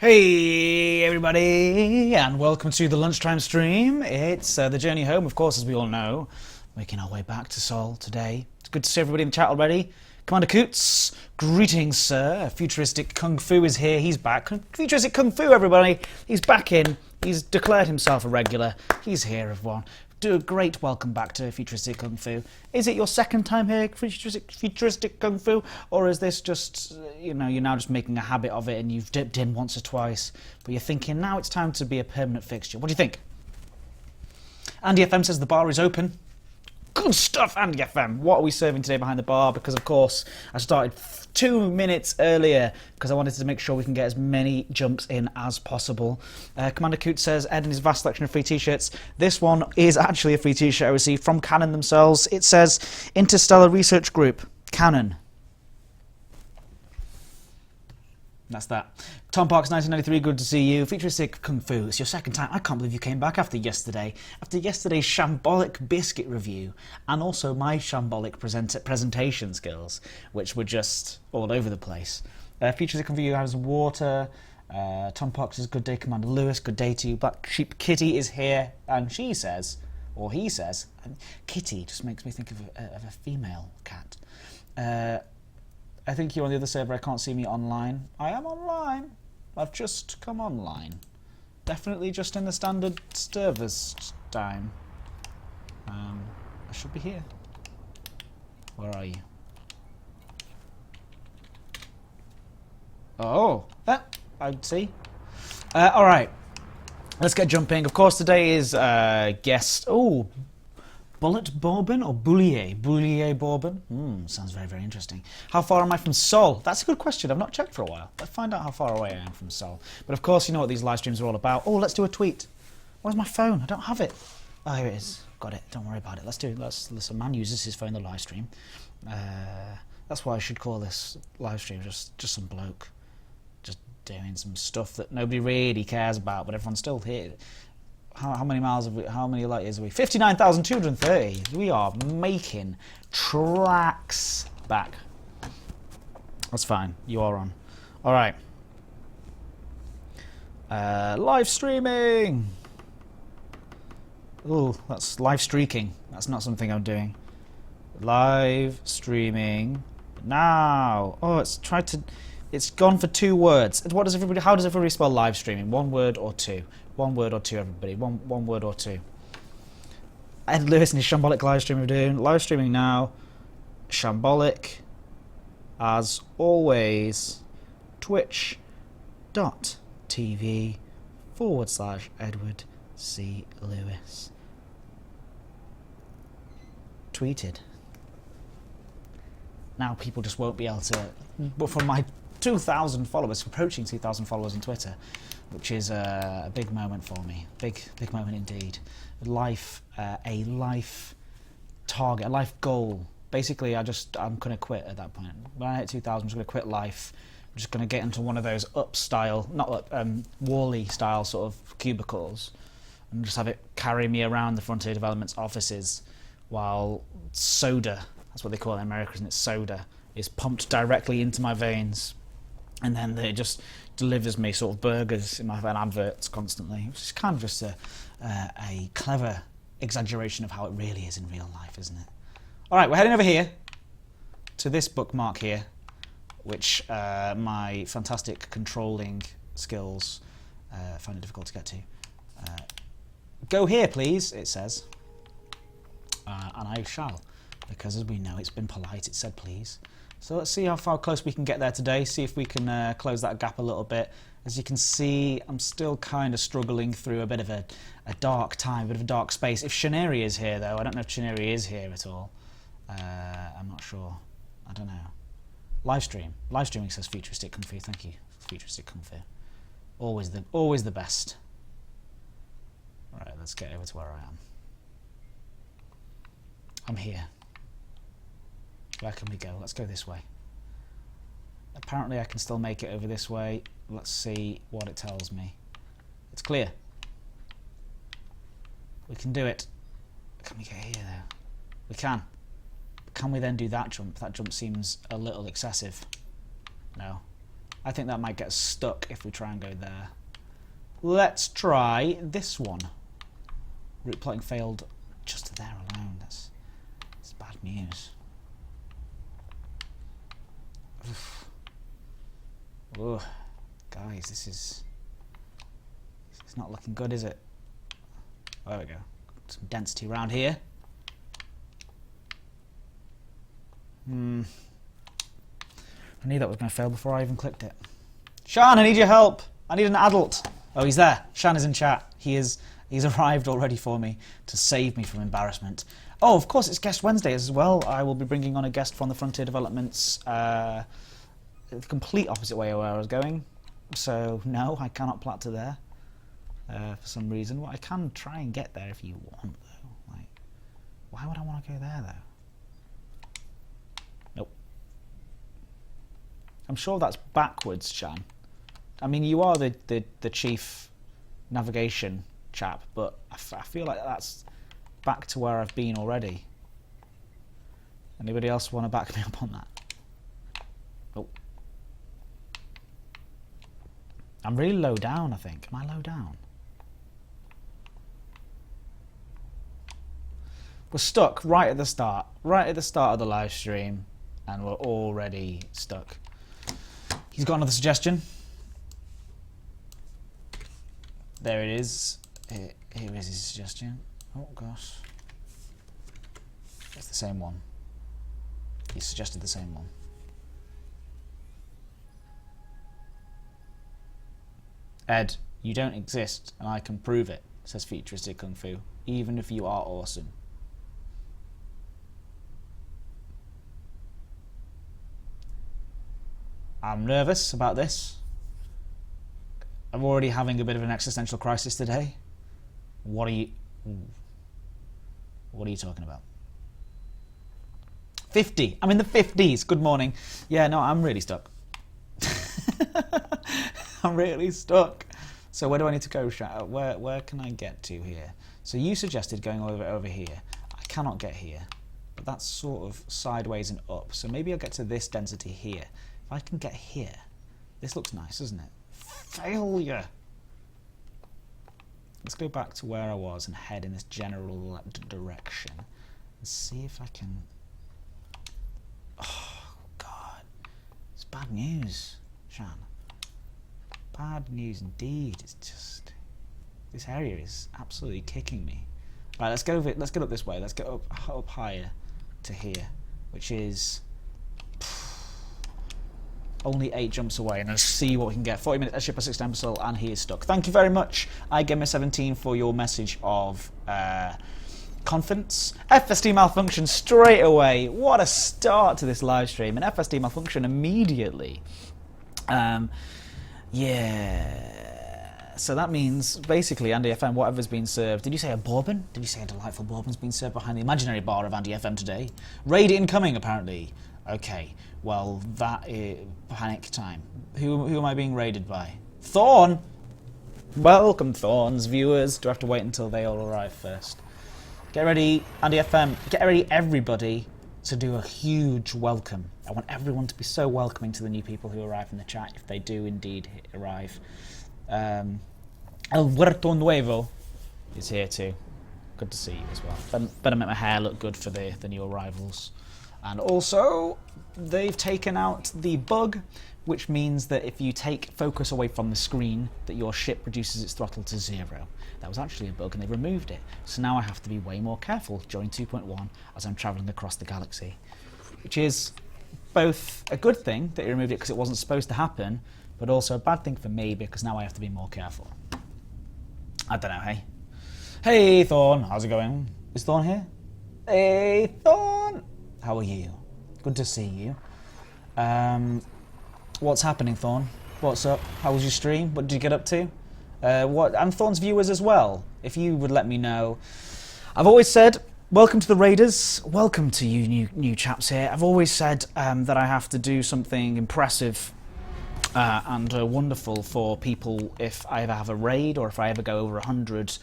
Hey everybody, and welcome to the lunchtime stream. It's the journey home, of course, as we all know. Making our way back to Seoul today. It's good to see everybody in the chat already. Commander Coots, greetings, sir. Futuristic Kung Fu is here. He's back. Futuristic Kung Fu, everybody. He's back in. He's declared himself a regular. He's here, everyone. Do a great welcome back to Futuristic Kung Fu. Is it your second time here, Futuristic Kung Fu? Or is this just, you're now just making a habit of it and you've dipped in once or twice, but you're thinking now it's time to be a permanent fixture? What do you think? Andy FM says the bar is open. Good stuff, Andy FM. What are we serving today behind the bar? Because, of course, I started 2 minutes earlier because I wanted to make sure we can get as many jumps in as possible. Commander Coots says, Ed and his vast selection of free t-shirts. This one is actually a free t-shirt I received from Canon themselves. It says, Interstellar Research Group, Canon. That's that. Tom Parks 1993, good to see you. Futuristic Kung Fu, it's your second time. I can't believe you came back after yesterday's shambolic biscuit review, and also my shambolic presentation skills, which were just all over the place. Futuristic Kung Fu has water. Tom Parks says, good day, Commander Lewis, good day to you. Black Sheep Kitty is here, and she says, or he says, Kitty just makes me think of a female cat. I think you're on the other server. I can't see me online. I am online. I've just come online. Definitely just in the standard servers time. I should be here. Where are you? Oh, I see. All right. Let's get jumping. Of course, today is guest. Oh. Bullet Bourbon or Boulier Bourbon? Sounds very, very interesting. How far am I from Seoul? That's a good question. I've not checked for a while. Let's find out how far away I am from Seoul. But of course, you know what these live streams are all about. Oh, let's do a tweet. Where's my phone? I don't have it. Oh, here it is. Got it. Don't worry about it. Let's do it. A man uses his phone in the live stream. That's why I should call this live stream just some bloke just doing some stuff that nobody really cares about, but everyone's still here. How many miles have we? How many light years are we? 59,230. We are making tracks back. That's fine. You are on. All right. Live streaming. Oh, that's live streaking. That's not something I'm doing. Live streaming now. Oh, it's gone for 2 words. How does everybody spell live streaming? 1 word or 2? 1 word or 2, everybody. One word or 2. Ed Lewis and his shambolic live stream we're doing. Live streaming now. Shambolic. As always. Twitch.tv/Edward C. Lewis. Tweeted. Now people just won't be able to. But from my 2,000 followers, approaching 2,000 followers on Twitter, which is a big moment for me. Big moment indeed. A life target, a life goal. Basically, I'm going to quit at that point. When I hit 2,000, I'm just going to quit life. I'm just going to get into one of those Wall-E style sort of cubicles, and just have it carry me around the Frontier Development's offices while soda, that's what they call it in America, isn't it? Soda is pumped directly into my veins. And then it just delivers me sort of burgers in my adverts constantly. Which is kind of just a clever exaggeration of how it really is in real life, isn't it? All right, we're heading over here to this bookmark here, which my fantastic controlling skills find it difficult to get to. Go here, please, it says. And I shall, because as we know, it's been polite. It said please. So let's see how far close we can get there today, see if we can close that gap a little bit. As you can see, I'm still kind of struggling through a bit of a dark time, a bit of a dark space. If Shaneri is here, though, I don't know if Shaneri is here at all. I'm not sure. I don't know. Live streaming says Futuristic Kung Fu. Thank you, Futuristic Kung Fu. Always the best. All right, let's get over to where I am. I'm here. Where can we go? Let's go this way. Apparently I can still make it over this way. Let's see what it tells me. It's clear. We can do it. Can we get here though? We can. Can we then do that jump? That jump seems a little excessive. No. I think that might get us stuck if we try and go there. Let's try this one. Route plotting failed just there alone. That's bad news. Oof. Ugh. Guys, this is not looking good, is it? There we go. Some density around here. I knew that was going to fail before I even clicked it. Shan, I need your help. I need an adult. Oh, he's there. Shan is in chat. He's arrived already for me to save me from embarrassment. Oh, of course, it's Guest Wednesday as well. I will be bringing on a guest from the Frontier Developments, the complete opposite way of where I was going. So, no, I cannot platter there for some reason. Well, I can try and get there if you want, though. Like, why would I want to go there, though? Nope. I'm sure that's backwards, Shan. I mean, you are the chief navigation chap, but I feel like that's back to where I've been already. Anybody else want to back me up on that? Oh. I'm really low down, I think. Am I low down? We're stuck right at the start. Right at the start of the live stream. And we're already stuck. He's got another suggestion. There it is. Here is his suggestion. Oh gosh. It's the same one. He suggested the same one. Ed, you don't exist and I can prove it, says Futuristic Kung Fu, even if you are awesome. I'm nervous about this. I'm already having a bit of an existential crisis today. What are you talking about? 50. I'm in the 50s. Good morning. Yeah, no, I'm really stuck. I'm really stuck. So where do I need to go? Where can I get to here? So you suggested going over here. I cannot get here, but that's sort of sideways and up. So maybe I'll get to this density here. If I can get here, this looks nice, doesn't it? Failure. Let's go back to where I was and head in this general direction and see if I can. Oh God, it's bad news, Shan. Bad news indeed. It's just this area is absolutely kicking me. Right, let's get up this way. Let's get up higher to here, which is only 8 jumps away, and let's see what we can get. 40 minutes, ship a 6 imbecile, and he is stuck. Thank you very much, iGamer17, for your message of confidence. FSD malfunction straight away. What a start to this live stream. And FSD malfunction immediately. Yeah. So that means, basically, Andy FM, whatever's been served. Did you say a bourbon? Did you say a delightful bourbon's been served behind the imaginary bar of Andy FM today? Raid incoming, apparently. Okay, well, that is panic time. Who am I being raided by? Thorn! Welcome, Thorn's viewers. Do I have to wait until they all arrive first? Get ready, Andy FM. Get ready, everybody, to do a huge welcome. I want everyone to be so welcoming to the new people who arrive in the chat, if they do indeed arrive. El Huerto Nuevo is here too. Good to see you as well. Better make my hair look good for the new arrivals. And also, they've taken out the bug, which means that if you take focus away from the screen, that your ship reduces its throttle to 0. That was actually a bug, and they removed it. So now I have to be way more careful during 2.1 as I'm travelling across the galaxy, which is both a good thing that they removed it because it wasn't supposed to happen, but also a bad thing for me because now I have to be more careful. I don't know, hey? Hey, Thorn, how's it going? Is Thorn here? Hey, Thorn! How are you? Good to see you. What's happening, Thorn? What's up? How was your stream? What did you get up to? And Thorn's viewers as well, if you would let me know. I've always said, welcome to the Raiders. Welcome to you new chaps here. I've always said that I have to do something impressive and wonderful for people if I ever have a raid or if I ever go over 100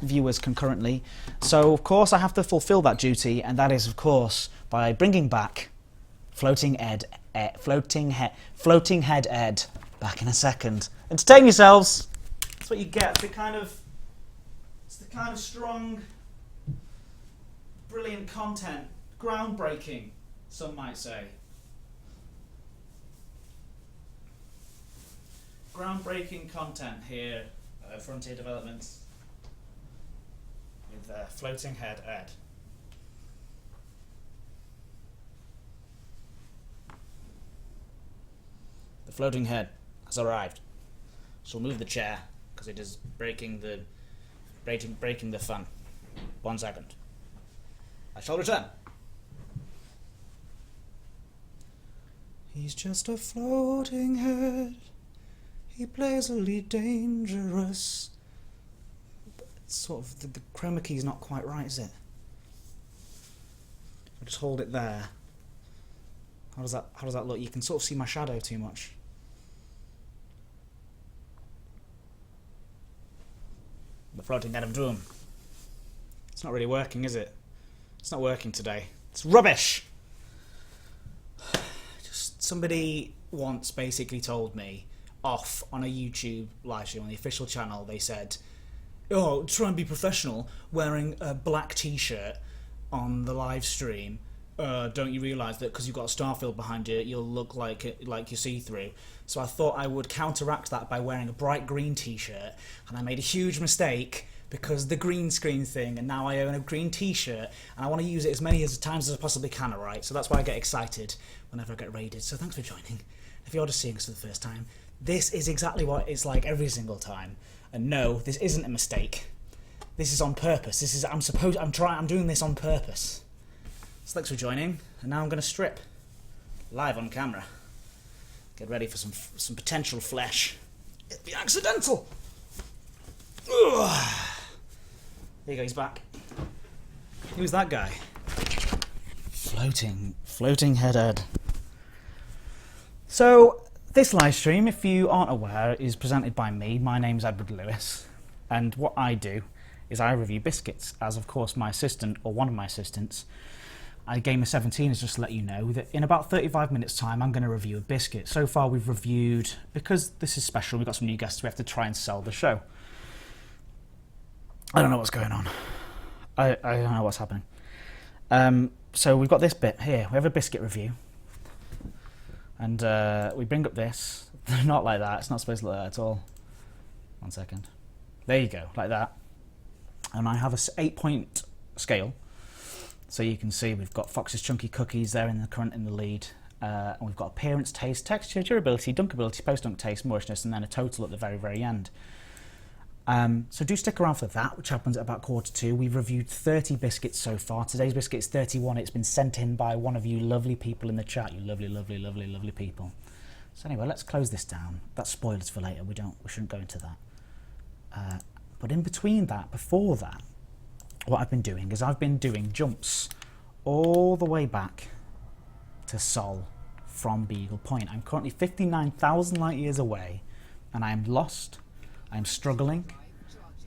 viewers concurrently. So of course I have to fulfill that duty, and that is of course by bringing back Floating Ed Floating head Ed. Back in a second. Entertain yourselves. That's what you get. It's the kind of strong, brilliant content. Groundbreaking, some might say. Groundbreaking content here at Frontier Developments with Floating Head Ed. The floating head has arrived. So move the chair because it is breaking the fun. 1 second. I shall return. He's just a floating head. He plays a lead dangerous. But it's sort of the chroma key's not quite right, is it? I'll just hold it there. How does that look? You can sort of see my shadow too much. The floating head of doom. It's not really working, is it? It's not working today. It's rubbish! Just somebody once basically told me off on a YouTube live stream on the official channel, they said, oh, try and be professional wearing a black t-shirt on the live stream. Don't you realise that because you've got a starfield behind you, you'll look like you're see-through? So I thought I would counteract that by wearing a bright green t-shirt, and I made a huge mistake because the green screen thing, and now I own a green t-shirt, and I want to use it as many times as I possibly can, alright? So that's why I get excited whenever I get raided. So thanks for joining. If you're just seeing us for the first time, this is exactly what it's like every single time. And no, this isn't a mistake. This is on purpose. I'm doing this on purpose. So thanks for joining, and now I'm going to strip live on camera. Get ready for some potential flesh. It'll be accidental. Ugh. There you go, he's back. Who's that guy? Floating head Ed. So this live stream, if you aren't aware, is presented by me. My name's Edward Lewis, and what I do is I review biscuits, as of course my assistant, or one of my assistants, Gamer17, has just let you know that in about 35 minutes time I'm going to review a biscuit. So far we've reviewed, because this is special, we've got some new guests, we have to try and sell the show. I don't know what's going on. I don't know what's happening. So we've got this bit here, we have a biscuit review. And we bring up this, not like that, it's not supposed to look like that at all. 1 second. There you go, like that. And I have a 8-point scale. So you can see we've got Fox's Chunky Cookies there in the lead. And we've got appearance, taste, texture, durability, dunkability, post-dunk taste, moisture, and then a total at the very, very end. So do stick around for that, which happens at about 1:45. We've reviewed 30 biscuits so far. Today's biscuit is 31. It's been sent in by one of you lovely people in the chat. You lovely, lovely, lovely, lovely people. So anyway, let's close this down. That's spoilers for later. We shouldn't go into that. But in between that, before that, what I've been doing is I've been doing jumps all the way back to Sol from Beagle Point. I'm currently 59,000 light years away, and I am lost. I'm struggling.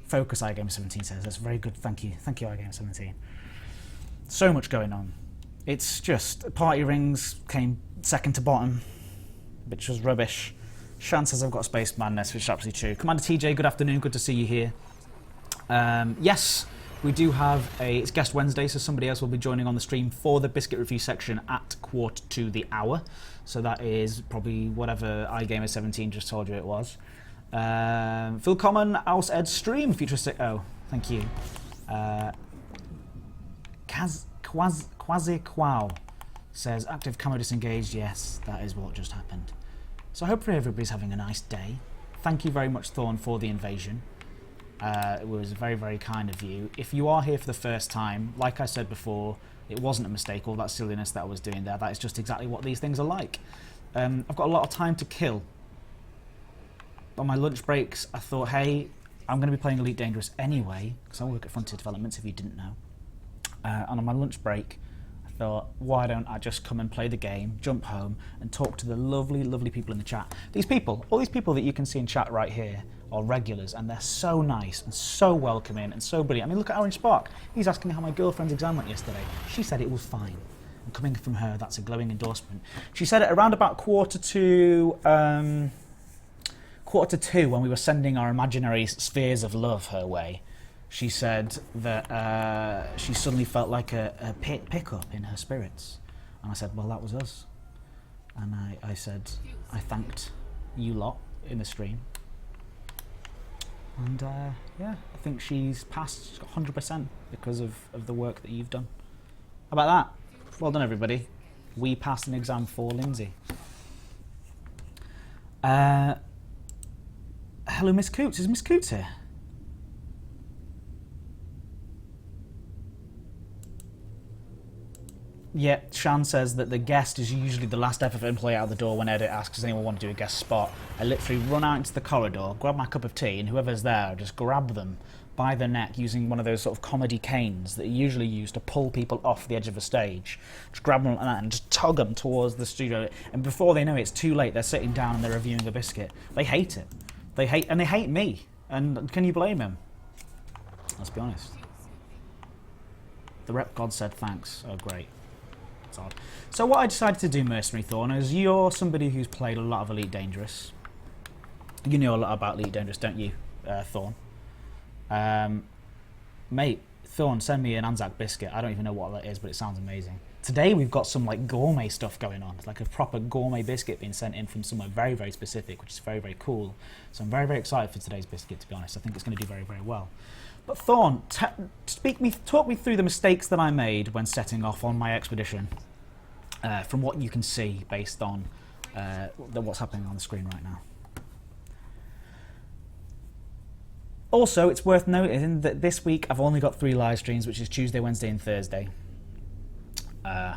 Focus, iGamer17 says. That's very good. Thank you. Thank you, iGamer17. So much going on. It's just party rings came second to bottom, which was rubbish. Shan says I've got Space Madness, which is absolutely true. Commander TJ, good afternoon. Good to see you here. Yes, we do have it's Guest Wednesday, so somebody else will be joining on the stream for the biscuit review section at 1:45. So that is probably whatever iGamer17 just told you it was. Phil Common, Aus Ed Stream, Futuristic. Oh, thank you. Quasi Quao says active camo disengaged. Yes, that is what just happened. So hopefully everybody's having a nice day. Thank you very much, Thorn, for the invasion. It was very, very kind of you. If you are here for the first time, like I said before, it wasn't a mistake, all that silliness that I was doing there. That is just exactly what these things are like. I've got a lot of time to kill. On my lunch breaks, I thought, hey, I'm going to be playing Elite Dangerous anyway, because I work at Frontier Developments, if you didn't know. And on my lunch break, I thought, why don't I just come and play the game, jump home, and talk to the lovely, lovely people in the chat. These people, all these people that you can see in chat right here, are regulars, and they're so nice, and so welcoming, and so brilliant. I mean, look at Orange Spark. He's asking how my girlfriend's exam went yesterday. She said it was fine. Coming from her, that's a glowing endorsement. She said it around about quarter to 2 when we were sending our imaginary spheres of love her way. She said that she suddenly felt like a pickup in her spirits. And I said, well, that was us. And I said, I thanked you lot in the stream. And yeah, I think she's passed 100% because of the work that you've done. How about that? Well done, everybody. We passed an exam for Lindsay. Hello, Miss Coots. Is Miss Coots here? Yeah, Shan says that the guest is usually the last ever employee out the door when Edit asks, does anyone want to do a guest spot? I literally run out into the corridor, grab my cup of tea, and whoever's there, just grab them by the neck using one of those sort of comedy canes that are usually used to pull people off the edge of a stage. Just grab them like that and just tug them towards the studio. And before they know it, it's too late. They're sitting down and they're reviewing a biscuit. They hate it. They hate me. And can you blame them? Let's be honest. The rep god said thanks. Oh, great. That's odd. So what I decided to do, Mercenary Thorn, is you're somebody who's played a lot of Elite Dangerous. You know a lot about Elite Dangerous, don't you, Thorn? Mate, Thorn, send me an Anzac biscuit. I don't even know what that is, but it sounds amazing. Today we've got some like gourmet stuff going on. It's like a proper gourmet biscuit being sent in from somewhere very, very specific, which is very, very cool. So I'm very, very excited for today's biscuit, to be honest. I think it's going to do very, very well. But Thorn, talk me through the mistakes that I made when setting off on my expedition, from what you can see based on what's happening on the screen right now. Also, it's worth noting that this week I've only got 3 live streams, which is Tuesday, Wednesday and Thursday.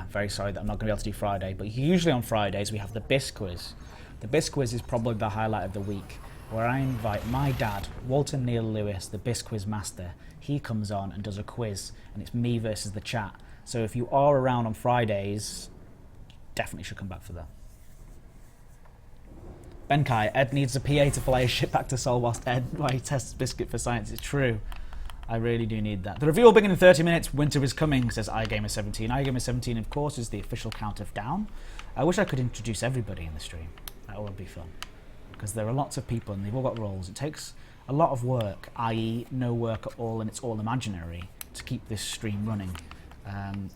Very sorry that I'm not going to be able to do Friday, but usually on Fridays we have the Bisquiz. The Bisquiz is probably the highlight of the week, where I invite my dad, Walter Neil Lewis, the Bisquiz master. He comes on and does a quiz, and it's me versus the chat. So if you are around on Fridays, definitely should come back for that. Benkai, Ed needs a PA to fly his ship back to Sol while he tests Biscuit for science. It's true. I really do need that. The review will begin in 30 minutes. Winter is coming, says iGamer17. iGamer17, of course, is the official count of down. I wish I could introduce everybody in the stream. That would be fun. Because there are lots of people and they've all got roles. It takes a lot of work, i.e. no work at all, and it's all imaginary, to keep this stream running.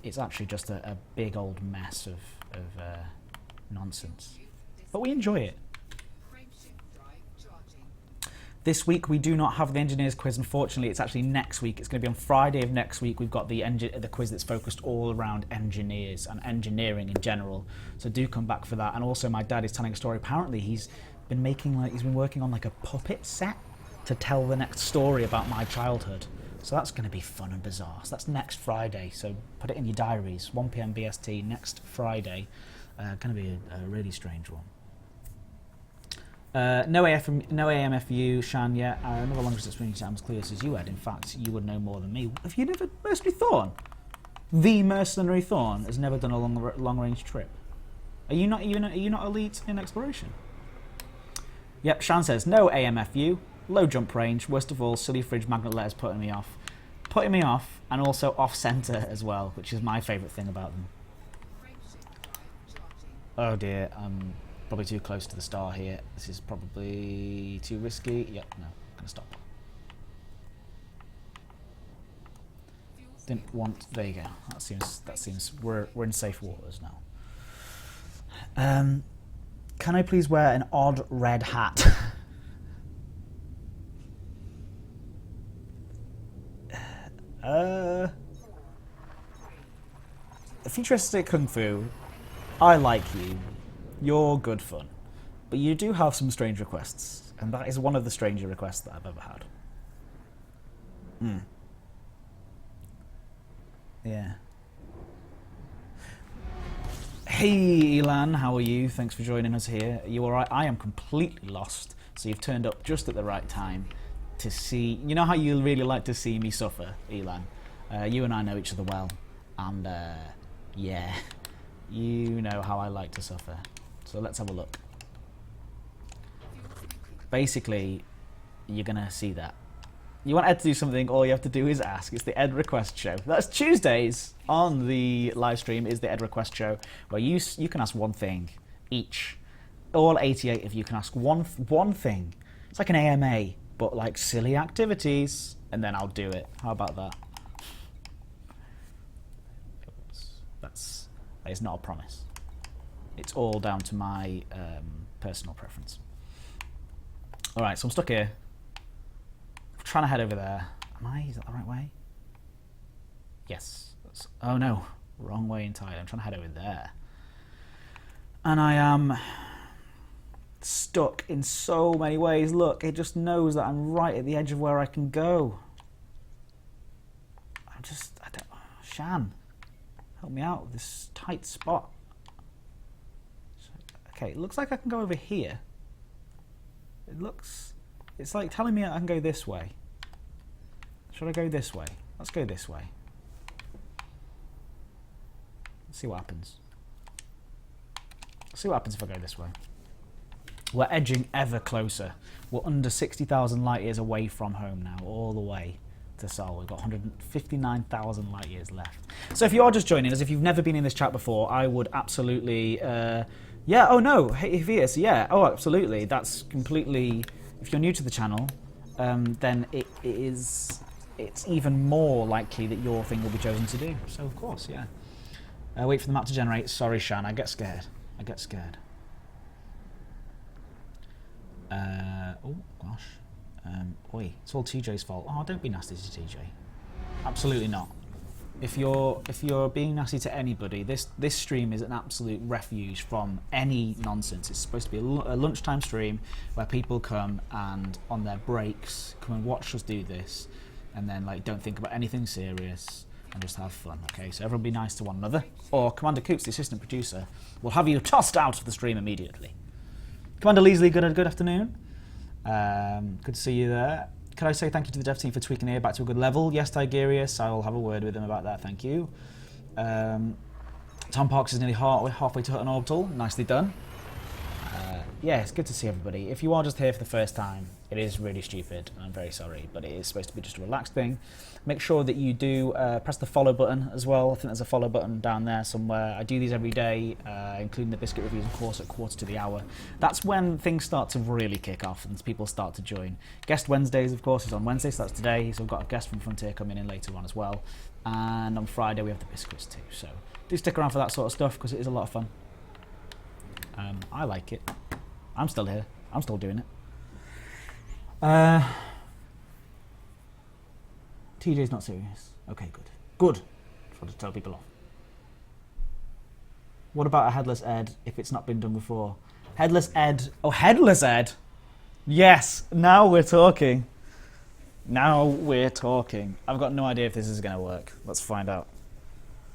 It's actually just a big old mess of nonsense. But we enjoy it. This week we do not have the engineers quiz, unfortunately. It's actually next week. It's going to be on Friday of next week. We've got the quiz that's focused all around engineers and engineering in general. So do come back for that. And also my dad is telling a story. Apparently he's been working on like a puppet set to tell the next story about my childhood. So that's going to be fun and bizarre. So that's next Friday. So put it in your diaries. 1 PM BST next Friday. Going to be a really strange one. No AMFU, Shan, yet. Another longest experience I'm as clear as you had. In fact, you would know more than me. Have you never... Mercenary Thorn? The Mercenary Thorn has never done a long-range trip. Are you not elite in exploration? Yep, Shan says, no AMFU, low jump range, worst of all, silly fridge magnet letters putting me off. Putting me off, and also off-centre as well, which is my favourite thing about them. Oh dear, I'm probably too close to the star here. This is probably too risky. Yep, no, I'm gonna stop. Didn't want. There you go. That seems. We're in safe waters now. Can I please wear an odd red hat? Futuristic Kung Fu. I like you. You're good fun. But you do have some strange requests, and that is one of the stranger requests that I've ever had. Yeah. Hey Elan, how are you? Thanks for joining us here. Are you alright? I am completely lost, so you've turned up just at the right time to see... You know how you really like to see me suffer, Elan? You and I know each other well, and yeah, you know how I like to suffer. So let's have a look. Basically, you're gonna see that. You want Ed to do something, all you have to do is ask. It's the Ed Request Show. That's Tuesdays on the live stream is the Ed Request Show, where you can ask one thing each. All 88 of you can ask one thing. It's like an AMA, but like silly activities, and then I'll do it. How about that? That is not a promise. It's all down to my personal preference. All right, so I'm stuck here. I'm trying to head over there. Is that the right way? Yes. Oh no, wrong way entirely. I'm trying to head over there. And I am stuck in so many ways. Look, it just knows that I'm right at the edge of where I can go. Shan, help me out with this tight spot. Okay, it looks like I can go over here. It's like telling me I can go this way. Should I go this way? Let's go this way. Let's see what happens. Let's see what happens if I go this way. We're edging ever closer. We're under 60,000 light years away from home now, all the way to Sol. We've got 159,000 light years left. So if you are just joining us, if you've never been in this chat before, I would absolutely... yeah, oh no, hey, Vias, yeah, oh absolutely. That's completely... If you're new to the channel, then it's even more likely that your thing will be chosen to do. So of course, yeah. Wait for the map to generate. Sorry, Shan, I get scared. Oh gosh. Oi, it's all TJ's fault. Oh, don't be nasty to TJ. Absolutely not. If you're being nasty to anybody, this stream is an absolute refuge from any nonsense. It's supposed to be a lunchtime stream where people come and on their breaks come and watch us do this, and then like don't think about anything serious and just have fun. Okay, so everyone be nice to one another. Or Commander Coots, the assistant producer, will have you tossed out of the stream immediately. Commander Leasley, good afternoon. Good to see you there. Could I say thank you to the dev team for tweaking the air back to a good level? Yes, Tigerius, I will have a word with them about that, thank you. Tom Parks is nearly halfway to an orbital, nicely done. Yeah, it's good to see everybody. If you are just here for the first time, it is really stupid, and I'm very sorry, but it is supposed to be just a relaxed thing. Make sure that you do press the follow button as well. I think there's a follow button down there somewhere. I do these every day, including the Biscuit reviews, of course, at 1/4 to. That's when things start to really kick off and people start to join. Guest Wednesdays, of course, is on Wednesday, so that's today. So we've got a guest from Frontier coming in later on as well. And on Friday we have the Biscuits too. So do stick around for that sort of stuff because it is a lot of fun. I like it. I'm still here. I'm still doing it. TJ's not serious. Okay, good. Good. Just want to tell people off. What about a headless Ed if it's not been done before? Headless Ed. Oh, headless Ed. Yes. Now we're talking. Now we're talking. I've got no idea if this is going to work. Let's find out.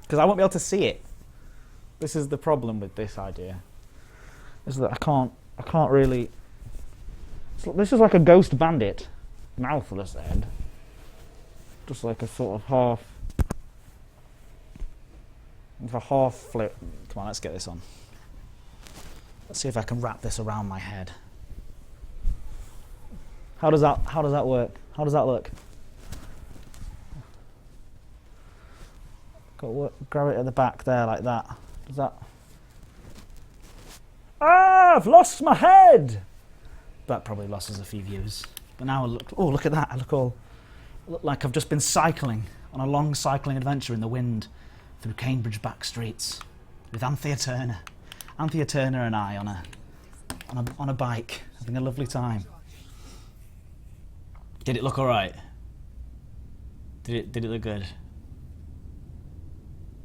Because I won't be able to see it. This is the problem with this idea. Is that I can't really... This is like a ghost bandit. Mouthless Ed. Just like a sort of half... With a half flip. Come on, let's get this on. Let's see if I can wrap this around my head. How does that work? How does that look? Grab it at the back there like that. Does that... Ah, I've lost my head! That probably lost us a few views. But now I look... Oh, look at that. I look like I've just been cycling on a long cycling adventure in the wind through Cambridge back streets with Anthea Turner. Anthea Turner and I on a bike, having a lovely time. Did it look all right? Did it look good?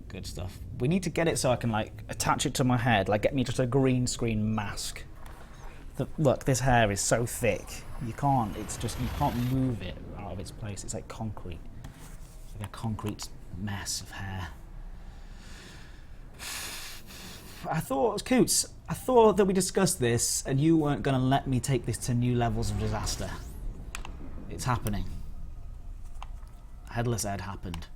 Good stuff. We need to get it so I can like attach it to my head, like get me just a green screen mask. Look, this hair is so thick. You can't move it out of its place. It's like concrete. It's like a concrete mess of hair. I thought that we discussed this and you weren't going to let me take this to new levels of disaster. It's happening. Headless Ed happened.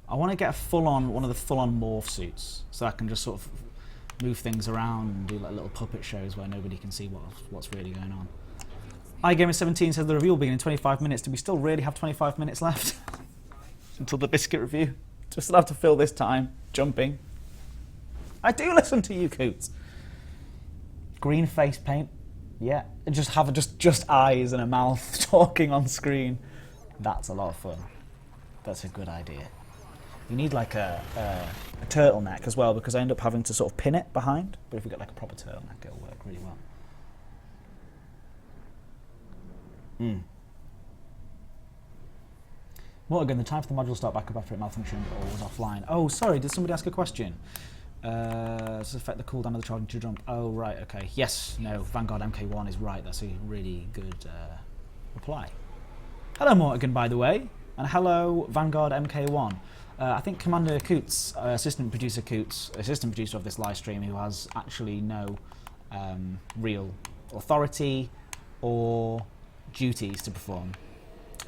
I want to get one of the full-on morph suits, so I can just sort of move things around and do like little puppet shows where nobody can see what's really going on. iGamer17 says the review will begin in 25 minutes. Do we still really have 25 minutes left until the Biscuit review? Do we still have to fill this time jumping? I do listen to you, Coots. Green face paint. Yeah, and just have just eyes and a mouth talking on screen. That's a lot of fun. That's a good idea. You need like a turtleneck as well, because I end up having to sort of pin it behind. But if we get like a proper turtleneck, it'll work really well. Morgan, the time for the module start back up after it malfunctioned or was offline. Oh, sorry, did somebody ask a question? Does it affect the cooldown of the charging to jump? Oh, right, okay. Yes, no, Vanguard MK1 is right. That's a really good reply. Hello, Morgan, by the way. And hello, Vanguard MK1. I think Commander Coots, assistant producer Coots, assistant producer of this live stream, who has actually no real authority or duties to perform,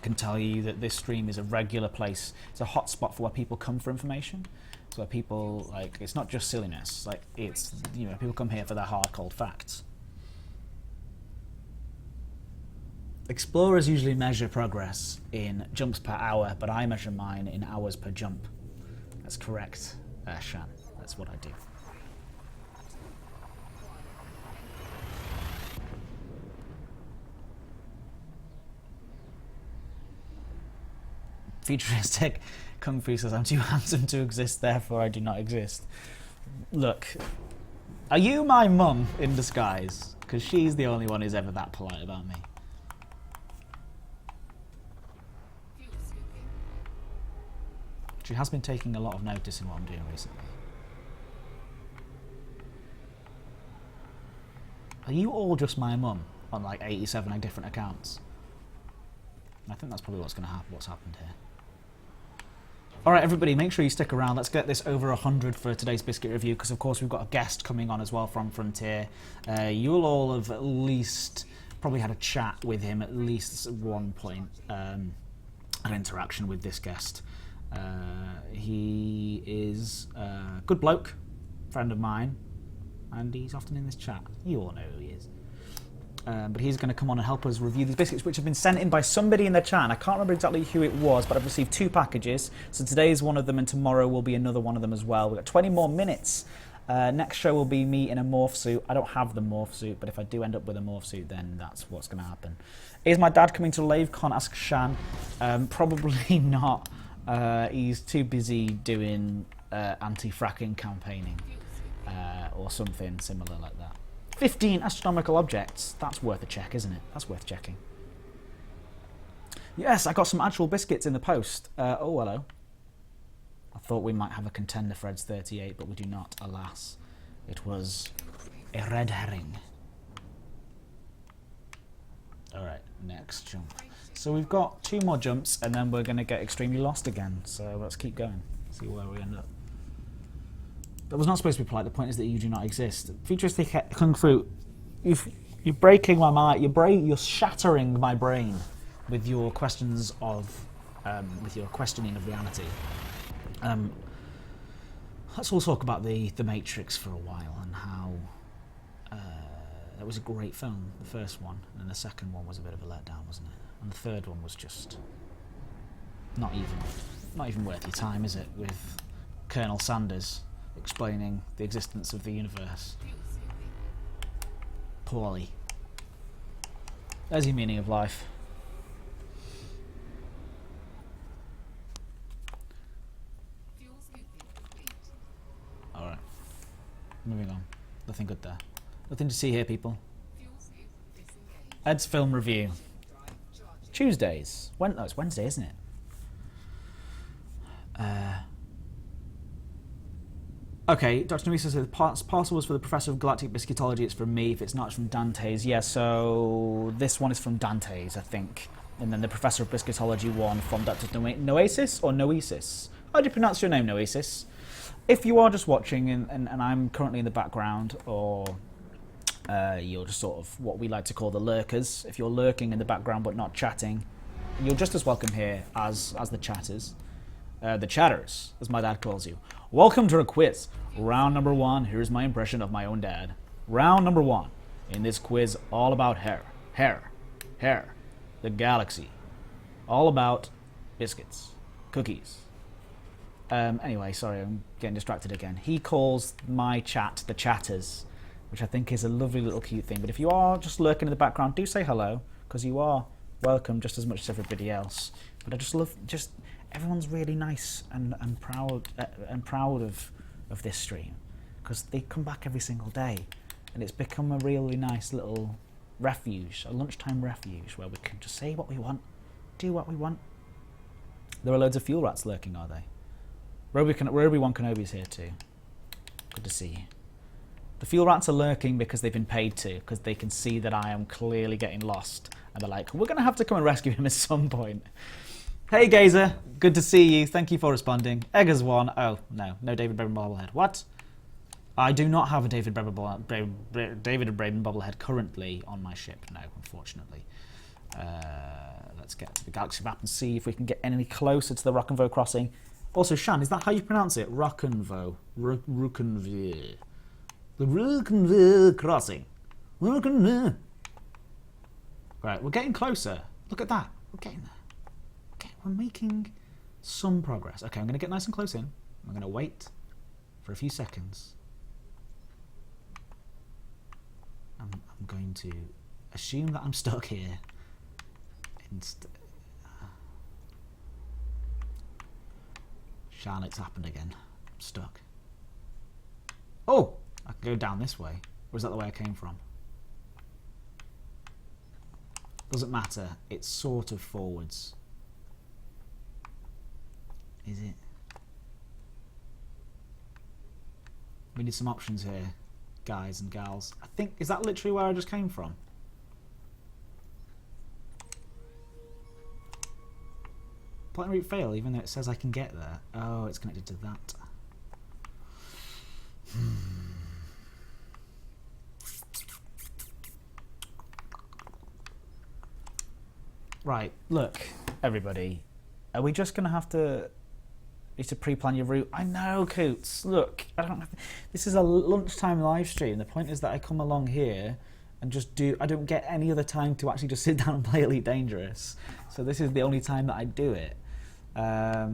can tell you that this stream is a regular place. It's a hot spot for where people come for information. It's where people, like, it's not just silliness. Like, it's, you know, people come here for their hard, cold facts. Explorers usually measure progress in jumps per hour, but I measure mine in hours per jump. That's correct, Shan. That's what I do. Futuristic Kung Fu says, I'm too handsome to exist, therefore I do not exist. Look, are you my mum in disguise? Because she's the only one who's ever that polite about me. She has been taking a lot of notice in what I'm doing recently. Are you all just my mum on like 87 different accounts? I think that's probably what's going to happen. What's happened here. All right, everybody, make sure you stick around. Let's get this over 100 for today's Biscuit review, because of course we've got a guest coming on as well from Frontier. You'll all have at least probably had a chat with him at least at one point, an interaction with this guest. He is a good bloke, friend of mine, and he's often in this chat. You all know who he is. But he's going to come on and help us review these biscuits, which have been sent in by somebody in the chat. And I can't remember exactly who it was, but I've received 2 packages. So today is one of them, and tomorrow will be another one of them as well. We've got 20 more minutes. Next show will be me in a morph suit. I don't have the morph suit, but if I do end up with a morph suit, then that's what's going to happen. Is my dad coming to LaveCon? Ask Shan. Probably not. He's too busy doing anti-fracking campaigning or something similar like that. 15 astronomical objects. That's worth a check, isn't it? That's worth checking. Yes, I got some actual biscuits in the post. Oh, hello. I thought we might have a contender for Ed's 38, but we do not, alas. It was a red herring. Alright, next jump. So we've got 2 more jumps, and then we're going to get extremely lost again. So let's keep going, see where we end up. That was not supposed to be polite. The point is that you do not exist. Futuristic Kung Fu, you're breaking my mind. You're shattering my brain with your questions of, with your questioning of reality. Let's all talk about the Matrix for a while and how that was a great film, the first one, and the second one was a bit of a letdown, wasn't it? And the third one was just not even worth your time, is it? With Colonel Sanders explaining the existence of the universe poorly. There's your meaning of life. Alright. Moving on. Nothing good there. Nothing to see here, people. Ed's film review. Tuesdays. No, it's Wednesday, isn't it? Okay, Dr. Nui says the parcel was for the Professor of Galactic Biscuitology. It's from me. If it's not, it's from Dante's. Yeah, so this one is from Dante's, I think. And then the Professor of Biscuitology one from Dr. Noesis or Noesis? How do you pronounce your name, Noesis? If you are just watching and I'm currently in the background, or you're just sort of what we like to call the lurkers, if you're lurking in the background but not chatting, you're just as welcome here as the chatters. The chatters, as my dad calls you. Welcome to a quiz. Round number 1, here's my impression of my own dad. Round number 1. In this quiz, all about hair. Hair. Here, the galaxy. All about biscuits, cookies. Anyway, sorry, I'm getting distracted again. He calls my chat the chatters, which I think is a lovely little cute thing. But if you are just lurking in the background, do say hello, because you are welcome just as much as everybody else. But I just love, everyone's really nice and proud of this stream, because they come back every single day, and it's become a really nice little refuge, a lunchtime refuge, where we can just say what we want, do what we want. There are loads of fuel rats lurking, are they? Obi-Wan Kenobi's here too. Good to see you. The fuel rats are lurking because they've been paid to, because they can see that I am clearly getting lost, and they're like, we're going to have to come and rescue him at some point. Hey Gazer, good to see you. Thank you for responding. Eggers1. Oh, no David Braben bobblehead. What? I do not have a David Braben bobblehead currently on my ship. No, unfortunately. Let's get to the galaxy map and see if we can get any closer to the Rock'n'Vo crossing. Also, Shan, is that how you pronounce it? Rock'n'Vo. Rock'n'Vo. The Rock'n'Vo crossing. Rock'n'Vo. Right, we're getting closer. Look at that. We're getting there. Okay, we're making some progress. Okay, I'm going to get nice and close in. I'm going to wait for a few seconds. I'm going to assume that I'm stuck here. Shan, it's happened again. I'm stuck. Oh! I can go down this way. Or is that the way I came from? Doesn't matter. It's sort of forwards. Is it? We need some options here, guys and gals. I think, is that literally where I just came from? Plot route fail, even though it says I can get there. Oh, it's connected to that. Right, look, everybody. Are we just going to have to... You to pre-plan your route? I know, Coots. Look, I don't have to, this is a lunchtime live stream. The point is that I come along here and just do... I don't get any other time to actually just sit down and play Elite Dangerous. So this is the only time that I do it. I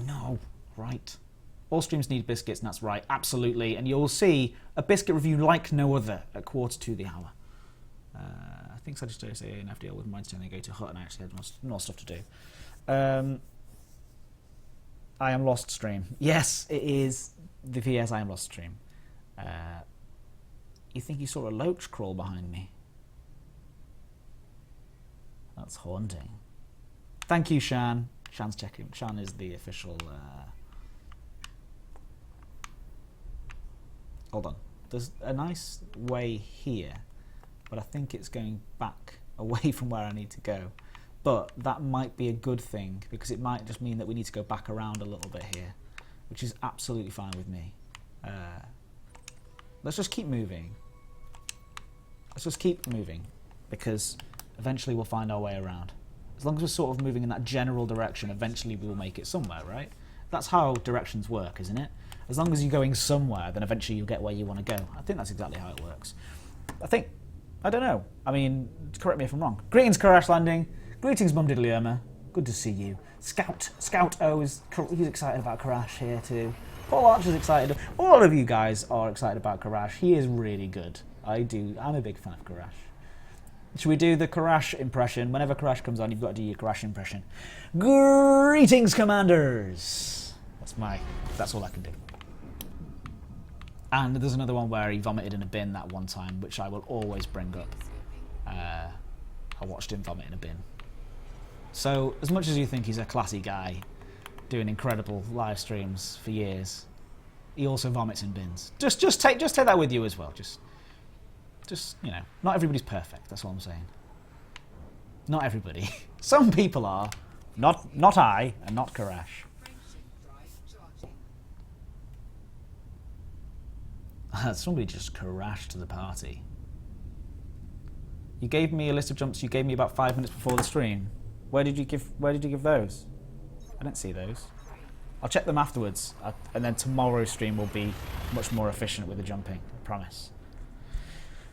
know, right. All streams need biscuits, and that's right, absolutely. And you'll see a biscuit review like no other at 1:45. I think Sagittarius AA and FDL wouldn't mind staying. They go to Hut, and I actually had more stuff to do. I am lost stream. Yes, it is the VS I am lost stream. You think you saw a loach crawl behind me? That's haunting. Thank you, Shan. Shan's checking. Shan is the official... Hold on. There's a nice way here, but I think it's going back away from where I need to go. But that might be a good thing, because it might just mean that we need to go back around a little bit here, which is absolutely fine with me. Let's just keep moving. Let's just keep moving, because eventually we'll find our way around. As long as we're sort of moving in that general direction, eventually we will make it somewhere, right? That's how directions work, isn't it? As long as you're going somewhere, then eventually you'll get where you want to go. I think that's exactly how it works. I don't know. I mean, correct me if I'm wrong. Greetings, Crash Landing. Greetings, Mum Diddly Irma. Good to see you. Scout O he's excited about Karash here too. Paul Archer's excited. All of you guys are excited about Karash. He is really good. I'm a big fan of Karash. Should we do the Karash impression? Whenever Karash comes on, you've got to do your Karash impression. Greetings, Commanders! That's all I can do. And there's another one where he vomited in a bin that one time, which I will always bring up. I watched him vomit in a bin. So, as much as you think he's a classy guy, doing incredible live streams for years, he also vomits in bins. Just take that with you as well. Just you know, not everybody's perfect. That's all I'm saying. Not everybody. Some people are. Not I, and not Karash. Somebody just crashed the party. You gave me a list of jumps. You gave me about 5 minutes before the stream. Where did you give those? I didn't see those. I'll check them afterwards, and then tomorrow's stream will be much more efficient with the jumping. I promise.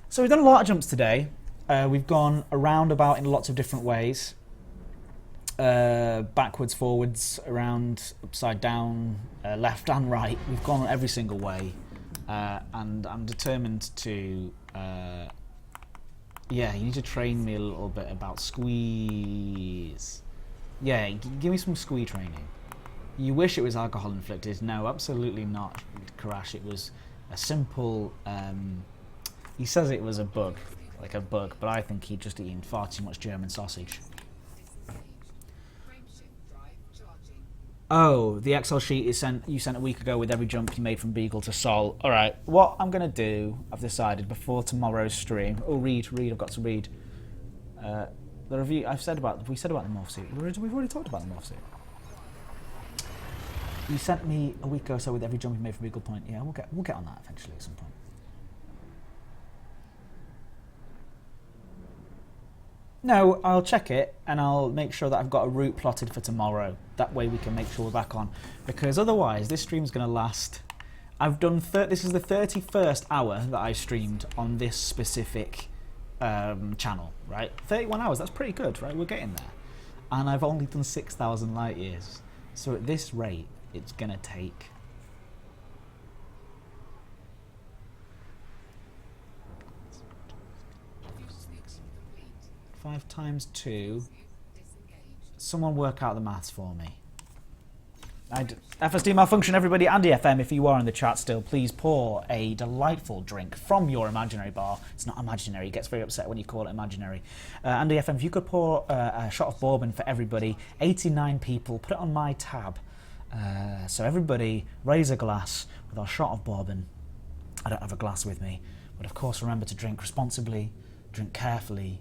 So we've done a lot of jumps today. We've gone around about in lots of different ways. Backwards, forwards, around, upside down, left and right. We've gone every single way. And I'm determined to... yeah, you need to train me a little bit about squeeze. Yeah, give me some squee training. You wish it was alcohol inflicted. No, absolutely not, Karash. It was a simple... he says it was a bug, like a bug, but I think he'd just eaten far too much German sausage. Oh, the Excel sheet you sent a week ago with every jump you made from Beagle to Sol. All right, what I'm going to do, I've decided, before tomorrow's stream... Oh, read, I've got to read. The review, we said about the morph suit. We've already talked about the morph suit. You sent me a week ago or so with every jump you made from Beagle Point. Yeah, we'll get on that eventually at some point. No, I'll check it and I'll make sure that I've got a route plotted for tomorrow. That way we can make sure we're back on. Because otherwise, this stream's going to last... I've done... This is the 31st hour that I've streamed on this specific channel, right? 31 hours, that's pretty good, right? We're getting there. And I've only done 6,000 light years. So at this rate, it's going to take... 5 times 2. Someone work out the maths for me. FSD malfunction, everybody. Andy FM, if you are in the chat still, please pour a delightful drink from your imaginary bar. It's not imaginary. He gets very upset when you call it imaginary. Andy FM, if you could pour a shot of bourbon for everybody, 89 people, put it on my tab. So everybody raise a glass with our shot of bourbon. I don't have a glass with me, but of course remember to drink responsibly, drink carefully,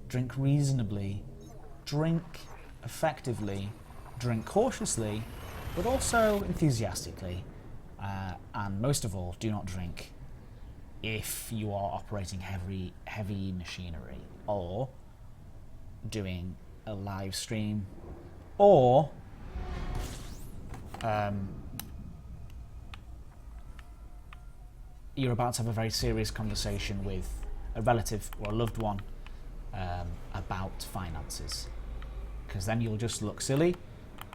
drink reasonably, drink effectively, drink cautiously, but also enthusiastically. And most of all, do not drink if you are operating heavy machinery or doing a live stream or you're about to have a very serious conversation with a relative or a loved one about finances, because then you'll just look silly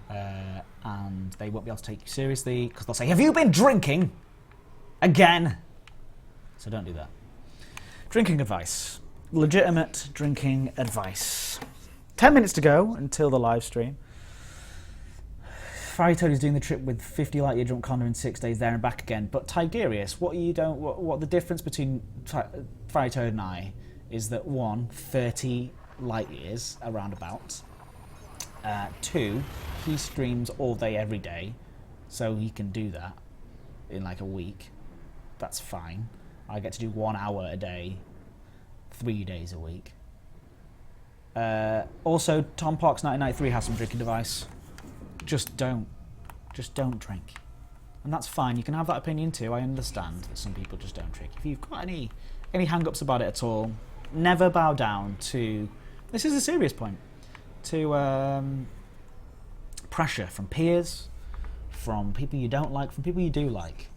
and they won't be able to take you seriously because they'll say, have you been drinking again? So don't do that. Drinking advice. Legitimate drinking advice. 10 minutes to go until the live stream. Fairy Toad is doing the trip with 50 light year drunk Connor in 6 days there and back again. But Tigerius, what the difference between Fairy Toad and I is that 1, 30 light years around about. 2, he streams all day every day, so he can do that in like a week. That's fine. I get to do 1 hour a day, 3 days a week. Also, Tom Parks 1993 has some drinking advice. Just don't drink, and that's fine. You can have that opinion too. I understand that some people just don't drink. If you've got any hang-ups about it at all, never bow down to, this is a serious point, to pressure from peers, from people you don't like, from people you do like.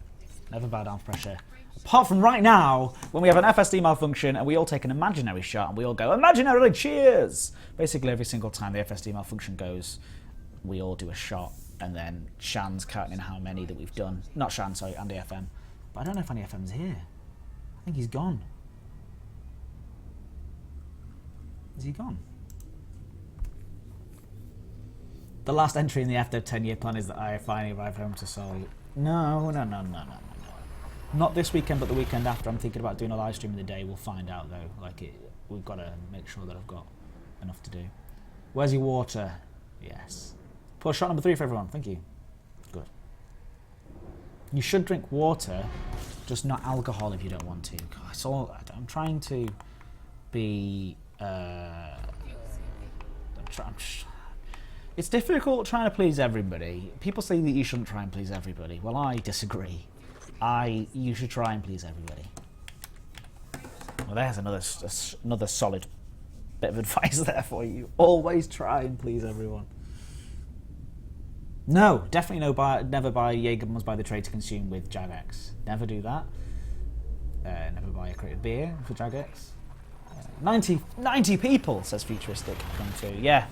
Never bow down to pressure. Apart from right now, when we have an FSD malfunction and we all take an imaginary shot and we all go, imaginarily cheers! Basically every single time the FSD malfunction goes, we all do a shot, and then Shan's counting in how many that we've done. Not Shan, sorry, Andy FM. But I don't know if Andy FM's here. I think he's gone. Is he gone? The last entry in the after 10-year plan is that I finally arrive home to Seoul. No. Not this weekend, but the weekend after. I'm thinking about doing a live stream in the day. We'll find out though. We've got to make sure that I've got enough to do. Where's your water? Yes. Pour shot number 3 for everyone. Thank you. Good. You should drink water, just not alcohol if you don't want to. God, I'm trying to be. It's difficult trying to please everybody. People say that you shouldn't try and please everybody. Well, I disagree. You should try and please everybody. Well, there's another solid bit of advice there for you. Always try and please everyone. No, definitely never buy Jaeger Bombs by the trade to consume with Jagex. Never do that. Never buy a crate of beer for Jagex. 90 people, says Futuristic Kung Fu. Yeah,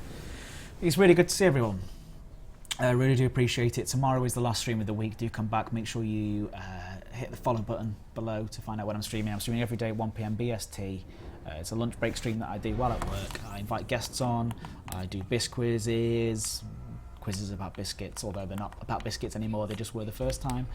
it's really good to see everyone. I really do appreciate it. Tomorrow is the last stream of the week. Do come back. Make sure you hit the follow button below to find out when I'm streaming. I'm streaming every day at 1 PM BST. It's a lunch break stream that I do while at work. I invite guests on. I do bisquizzes, quizzes about biscuits, although they're not about biscuits anymore. They just were the first time.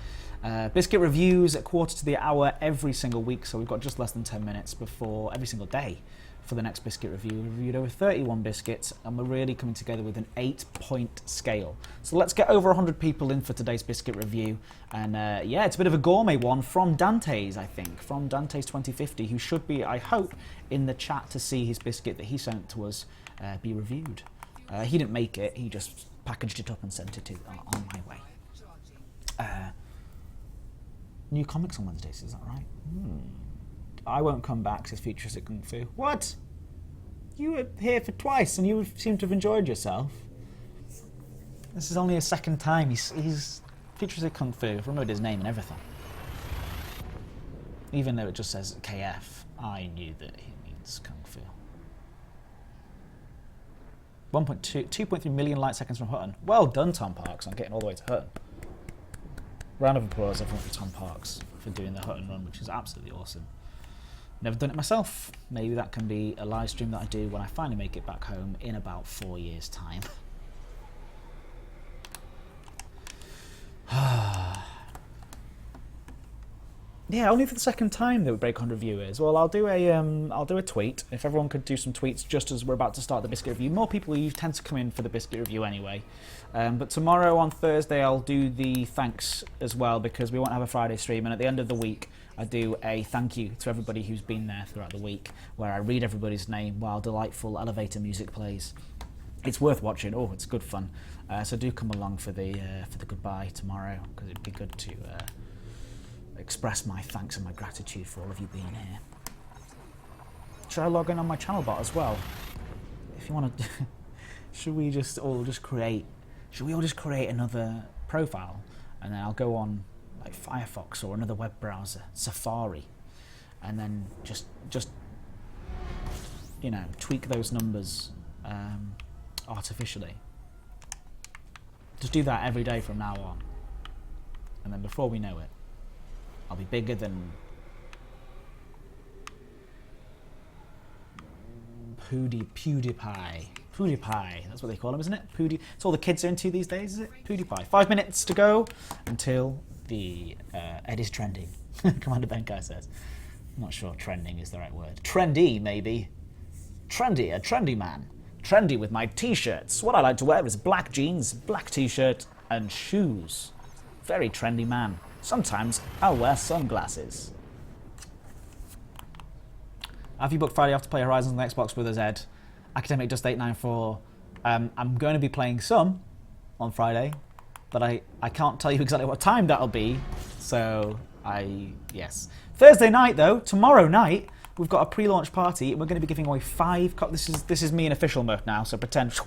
Biscuit reviews at 1/4 every single week. So we've got just less than 10 minutes before every single day for the next biscuit review. We reviewed over 31 biscuits, and we're really coming together with an 8-point scale. So let's get over 100 people in for today's biscuit review. And yeah, it's a bit of a gourmet one from Dante's, I think, from Dante's 2050, who should be, I hope, in the chat to see his biscuit that he sent to us be reviewed. He didn't make it, he just packaged it up and sent it on my way. New comics on Wednesdays, is that right? I won't come back, says Futuristic Kung Fu. What? You were here for twice and you seem to have enjoyed yourself. This is only his second time. He's Futuristic Kung Fu. I've remembered his name and everything. Even though it just says KF, I knew that he means Kung Fu. 2.3 million light seconds from Hutton. Well done, Tom Parks, on getting all the way to Hutton. Round of applause, everyone, for Tom Parks for doing the Hutton run, which is absolutely awesome. Never done it myself. Maybe that can be a live stream that I do when I finally make it back home in about 4 years' time. Yeah, only for the second time that we break 100 viewers. Well, I'll do a tweet. If everyone could do some tweets just as we're about to start the biscuit review. More people tend to come in for the biscuit review anyway. But tomorrow on Thursday I'll do the thanks as well, because we won't have a Friday stream, and at the end of the week I do a thank you to everybody who's been there throughout the week, where I read everybody's name while delightful elevator music plays. It's worth watching. Oh, it's good fun. So do come along for the goodbye tomorrow, because it'd be good to express my thanks and my gratitude for all of you being here. Should I log in on my channel bot as well? If you want to, should we all just create another profile, and then I'll go on like Firefox or another web browser, Safari, and then just you know, tweak those numbers artificially. Just do that every day from now on, and then before we know it, I'll be bigger than PewDiePie. PewDiePie, that's what they call him, isn't it? It's all the kids are into these days, is it? PewDiePie. 5 minutes to go until the Ed is trending. Commander Benkai says. I'm not sure trending is the right word. Trendy, maybe. Trendy, a trendy man. Trendy with my t-shirts. What I like to wear is black jeans, black t-shirt, and shoes. Very trendy man. Sometimes I'll wear sunglasses. Have you booked Friday off to play Horizons on the Xbox with us, Ed? Academic Dust 894. I'm going to be playing some on Friday, but I can't tell you exactly what time that'll be. So yes. Thursday night though, tomorrow night, we've got a pre-launch party. We're going to be giving away 5 this is me in official mode now, so pretend.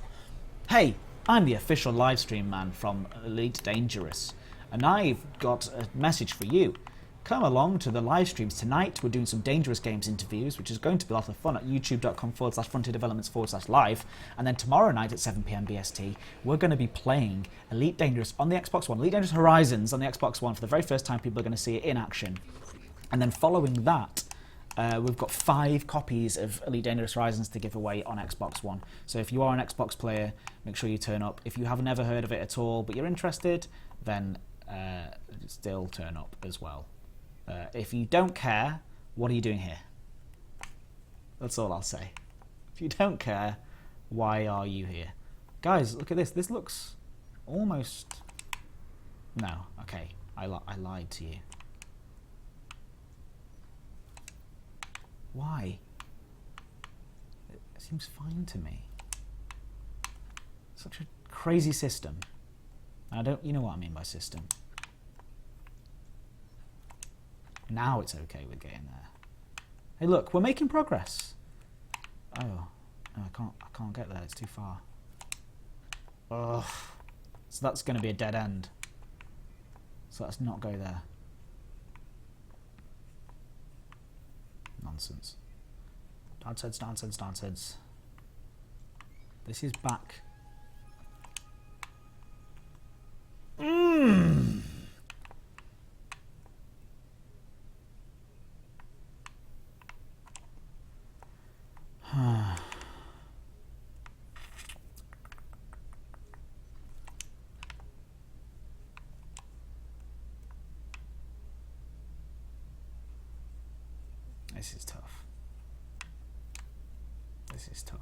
Hey, I'm the official live stream man from Elite Dangerous. And I've got a message for you. Come along to the live streams tonight. We're doing some Dangerous Games interviews, which is going to be a lot of fun at youtube.com/frontierdevelopments/live. And then tomorrow night at 7 PM BST, we're going to be playing Elite Dangerous on the Xbox One. Elite Dangerous Horizons on the Xbox One for the very first time. People are going to see it in action. And then following that, we've got 5 copies of Elite Dangerous Horizons to give away on Xbox One. So if you are an Xbox player, make sure you turn up. If you have never heard of it at all, but you're interested, then still turn up as well. If you don't care, what are you doing here? That's all I'll say. If you don't care, why are you here? Guys, look at this. This looks almost... No, okay. I lied to you. Why? It seems fine to me. Such a crazy system. You know what I mean by system. Now it's okay with getting there. Hey, look, we're making progress. Oh, no, I can't get there. It's too far. Ugh. So that's going to be a dead end. So let's not go there. Nonsense. Downsides, downsides, downsides. This is back. Mmm. This is tough. This is tough.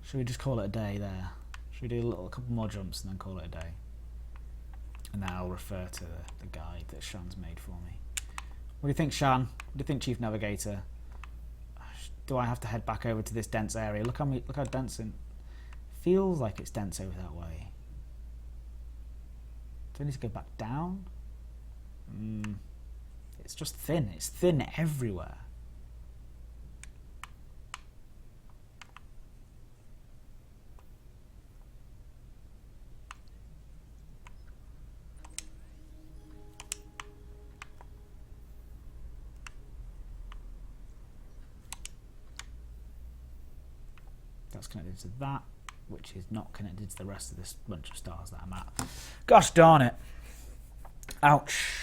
Should we just call it a day there? Should we do a couple more jumps and then call it a day? And then I'll refer to the guide that Shan's made for me. What do you think, Shan? What do you think, Chief Navigator? Do I have to head back over to this dense area? Look how dense it feels like it's dense over that way. Do I need to go back down? It's just thin. It's thin everywhere. That's connected to that, which is not connected to the rest of this bunch of stars that I'm at. Gosh darn it. Ouch.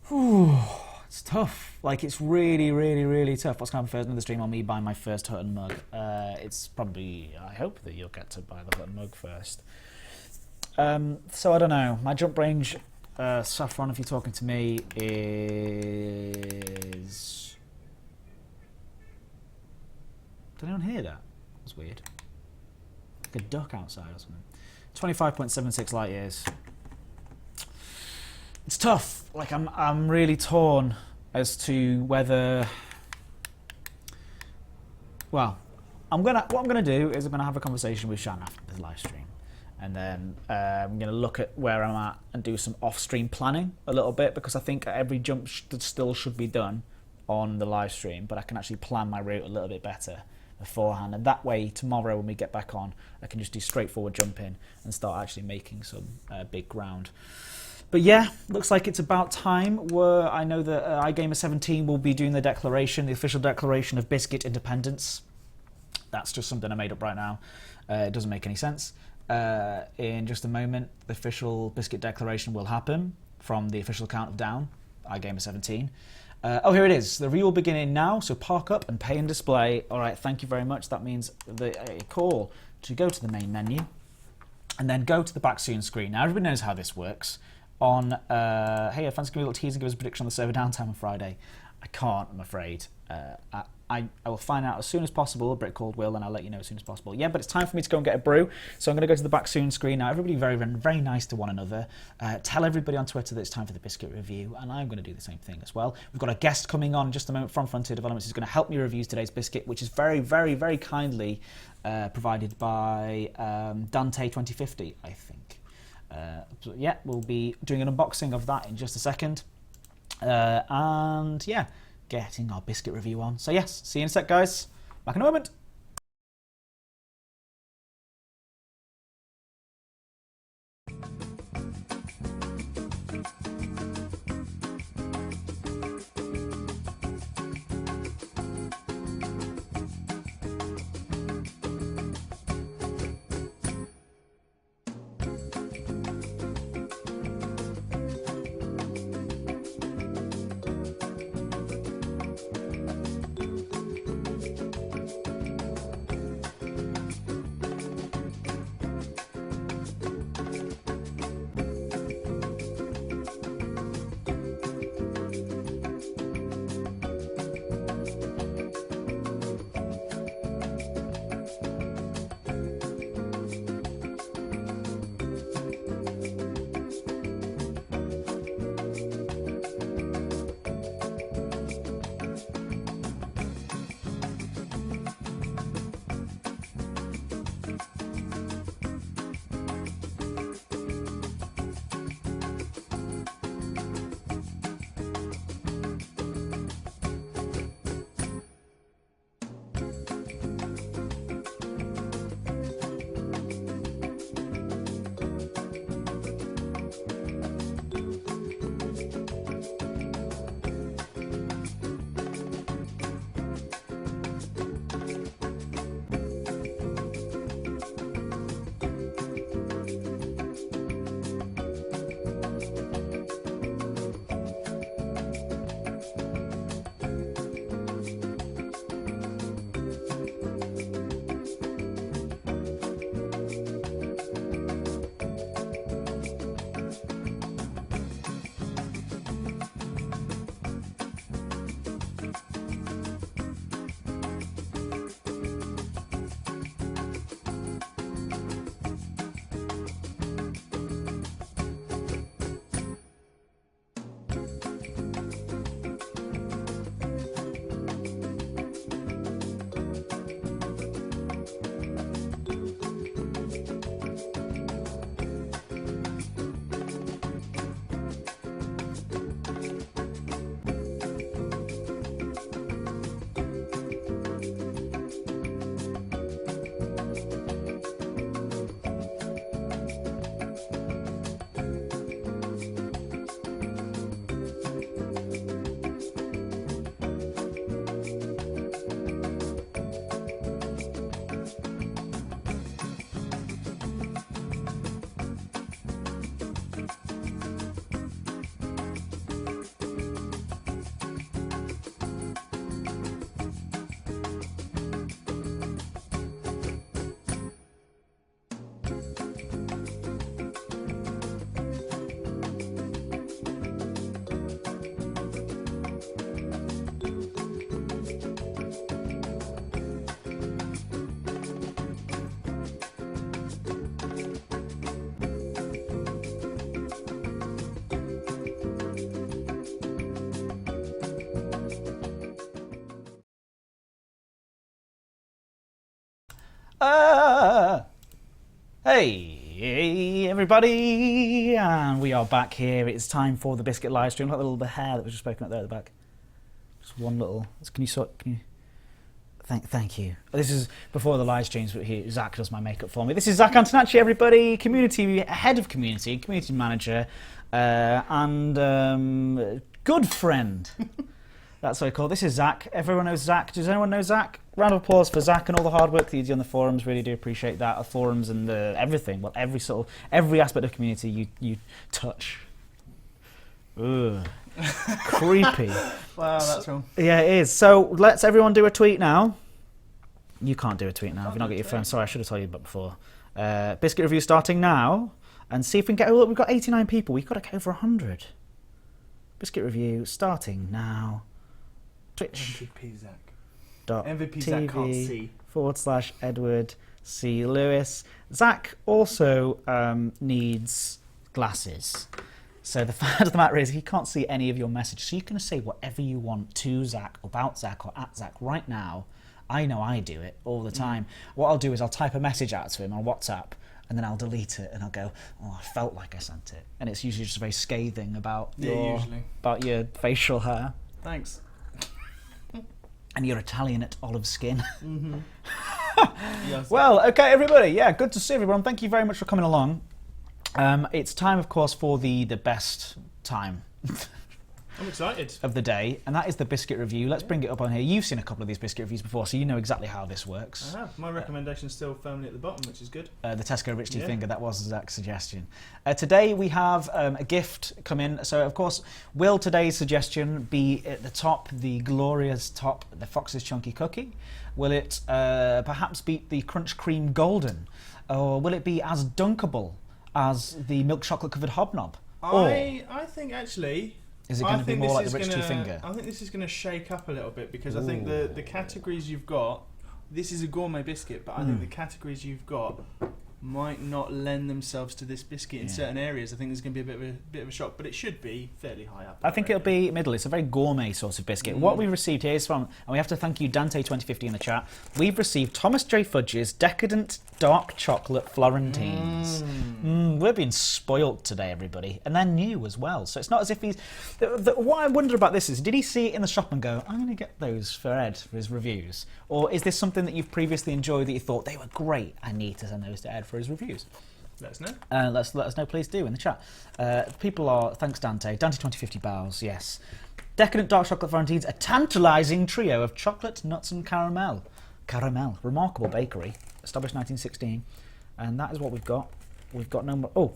Whew. It's tough. Like, it's really, really, really tough. What's going to happen first? Another stream on me buying my first Hutton mug. It's probably, I hope that you'll get to buy the Hutton mug first. So I don't know. My jump range, Saffron, if you're talking to me, is... Did anyone hear that? That's weird. Like a duck outside or something. 25.76 light years. It's tough. Like, I'm really torn as to whether... Well, what I'm gonna do is I'm gonna have a conversation with Shan after this live stream, and then I'm gonna look at where I'm at and do some off-stream planning a little bit, because I think every jump still should be done on the live stream, but I can actually plan my route a little bit better beforehand, and that way tomorrow when we get back on, I can just do straightforward jumping and start actually making some big ground. But yeah, looks like it's about time. I know that iGamer17 will be doing the declaration, the official declaration of Biscuit independence. That's just something I made up right now. It doesn't make any sense. In just a moment, the official Biscuit declaration will happen from the official countdown, iGamer17. Oh, here it is. The review will begin in now, so park up and pay and display. All right, thank you very much. That means a call to go to the main menu and then go to the back soon screen. Now, everybody knows how this works. On, hey, fans, give me a little teaser and give us a prediction on the server downtime on Friday. I can't, I'm afraid. I will find out as soon as possible. A Brit called will, and I'll let you know as soon as possible. Yeah, but it's time for me to go and get a brew. So I'm going to go to the back soon screen now. Everybody very, very, very nice to one another. Tell everybody on Twitter that it's time for the Biscuit review, and I'm going to do the same thing as well. We've got a guest coming on in just a moment from Frontier Developments who's going to help me review today's Biscuit, which is very, very, very kindly provided by Dante2050, I think. So yeah, we'll be doing an unboxing of that in just a second. And yeah, getting our Biscuit review on. So yes, see you in a sec, guys. Back in a moment. Hey everybody, and we are back here. It's time for the Biscuit live stream. Look at the little bit of hair that was just poking up there at the back. Just one little. Can you? Thank you. This is before the live streams, but Zach does my makeup for me. This is Zach Antonacci, everybody. Head of community manager, and good friend. That's what I call it. This is Zach. Everyone knows Zach. Does anyone know Zach? Round of applause for Zach and all the hard work that you do on the forums. Really do appreciate that. The forums and everything. Well, every aspect of community you touch. Ugh. Creepy. Wow, that's wrong. Yeah, it is. So let's everyone do a tweet now. You can't do a tweet now if you not get your phone. Sorry, I should have told you that before. Biscuit review starting now, and see if we can get. Oh, look, we've got 89 people. We've got to go for 100. Biscuit review starting now. Twitch. MVP Zach. MVP Zach can't see. / Edward C. Lewis. Zach also needs glasses. So the fact of the matter is he can't see any of your messages. So you can say whatever you want to Zach, about Zach, or at Zach right now. I know I do it all the time. What I'll do is I'll type a message out to him on WhatsApp, and then I'll delete it, and I'll go, oh, I felt like I sent it. And it's usually just very scathing about your facial hair. Thanks. And your Italian olive skin. Mm-hmm. Yes. Well, okay, everybody. Yeah, good to see everyone. Thank you very much for coming along. It's time, of course, for the best time. I'm excited. Of the day, and that is the Biscuit review. Let's bring it up on here. You've seen a couple of these Biscuit reviews before, so you know exactly how this works. I have. My recommendation is still firmly at the bottom, which is good. The Tesco Rich Tea Finger, that was Zach's suggestion. Today we have a gift come in. So, of course, will today's suggestion be at the top, the glorious top, the Fox's Chunky Cookie? Will it perhaps beat the Crunch Cream Golden? Or will it be as dunkable as the milk chocolate covered hobnob? I think actually... Is it going to be more like the Rich Tea Finger? I think this is going to shake up a little bit because I think the categories you've got, this is a gourmet biscuit, but I think the categories you've got might not lend themselves to this biscuit in certain areas. I think there's going to be a bit of a shock, but it should be fairly high up. I think it'll be middle. It's a very gourmet sort of biscuit. What we've received here is from, and we have to thank you, Dante2050 in the chat. We've received Thomas J. Fudge's Decadent Dark Chocolate Florentines. We're being spoilt today, everybody, and they're new as well. So it's not as if he's. What I wonder about this is, did he see it in the shop and go, "I'm going to get those for Ed for his reviews," or is this something that you've previously enjoyed that you thought they were great? I need to send those to Ed for his reviews. Let us know. Let us know, please do, in the chat. People are, thanks Dante. Dante2050 bows, yes. Decadent Dark Chocolate Florentines, a tantalising trio of chocolate, nuts and caramel. Caramel, remarkable bakery, established 1916. And that is what we've got. We've got no more. Oh,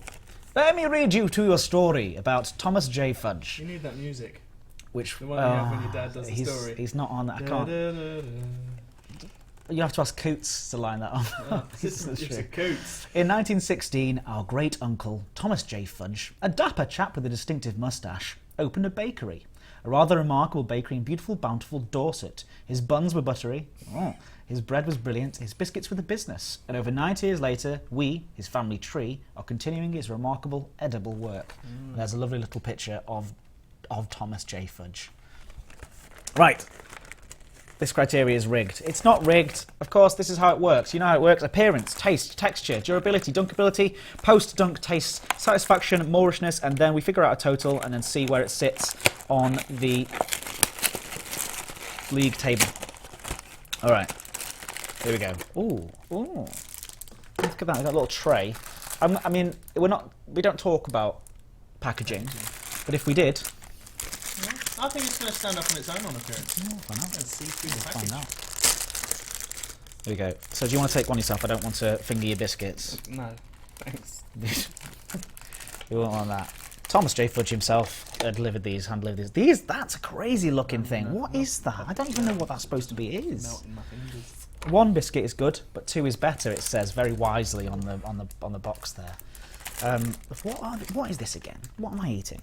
let me read you to your story about Thomas J. Fudge. You need that music. Which, the one you have when your dad does the story. He's not on that, I can't. You have to ask Coots to line that up. It's a Coots. In 1916, our great uncle, Thomas J. Fudge, a dapper chap with a distinctive moustache, opened a bakery. A rather remarkable bakery in beautiful, bountiful Dorset. His buns were buttery. His bread was brilliant. His biscuits were the business. And over 90 years later, we, his family tree, are continuing his remarkable, edible work. And there's a lovely little picture of Thomas J. Fudge. Right. This criteria is rigged. It's not rigged. Of course, this is how it works. You know how it works. Appearance, taste, texture, durability, dunkability, post-dunk taste, satisfaction, moorishness, and then we figure out a total and then see where it sits on the league table. All right. Here we go. Ooh. Look at that. We've got a little tray. I mean, we don't talk about packaging, but if we did... I think it's going to stand up on its own on appearance. We'll find out. Let's see through the package. Find out. There we go. So do you want to take one yourself? I don't want to finger your biscuits. No, thanks. You won't want that. Thomas J. Fudge himself hand-delivered these. That's a crazy looking thing. What is that? I don't even know what that's supposed to be. Melting my fingers. 1 biscuit is good, but 2 is better. It says very wisely on the box there. What is this again? What am I eating?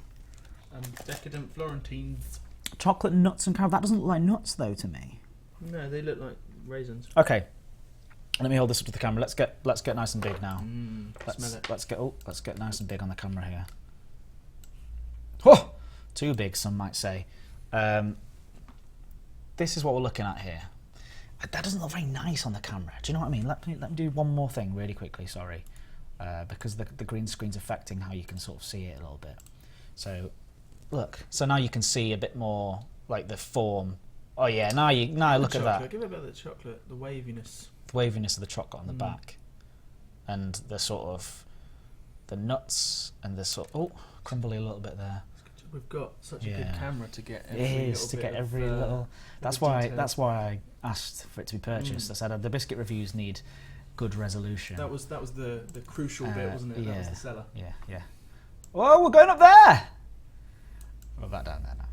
Decadent Florentines. Chocolate nuts and caramel. That doesn't look like nuts though to me. No, they look like raisins. Okay, let me hold this up to the camera. Let's get nice and big now. Smell it. Let's get nice and big on the camera here. Oh, too big, some might say. This is what we're looking at here. That doesn't look very nice on the camera. Do you know what I mean? Let me do one more thing really quickly. Sorry, because the green screen's affecting how you can sort of see it a little bit. So, look. So now you can see a bit more like the form. Oh yeah, now look at that. Give it a bit of the chocolate, the waviness. The waviness of the chocolate on the back, and the sort of the nuts and the sort. Oh, crumbly a little bit there. We've got such a good camera to get every little. That's why I asked for it to be purchased. I said the biscuit reviews need good resolution. That was the crucial bit, wasn't it? Yeah, that was the seller. Yeah. Oh, we're going up there. We're back down there now.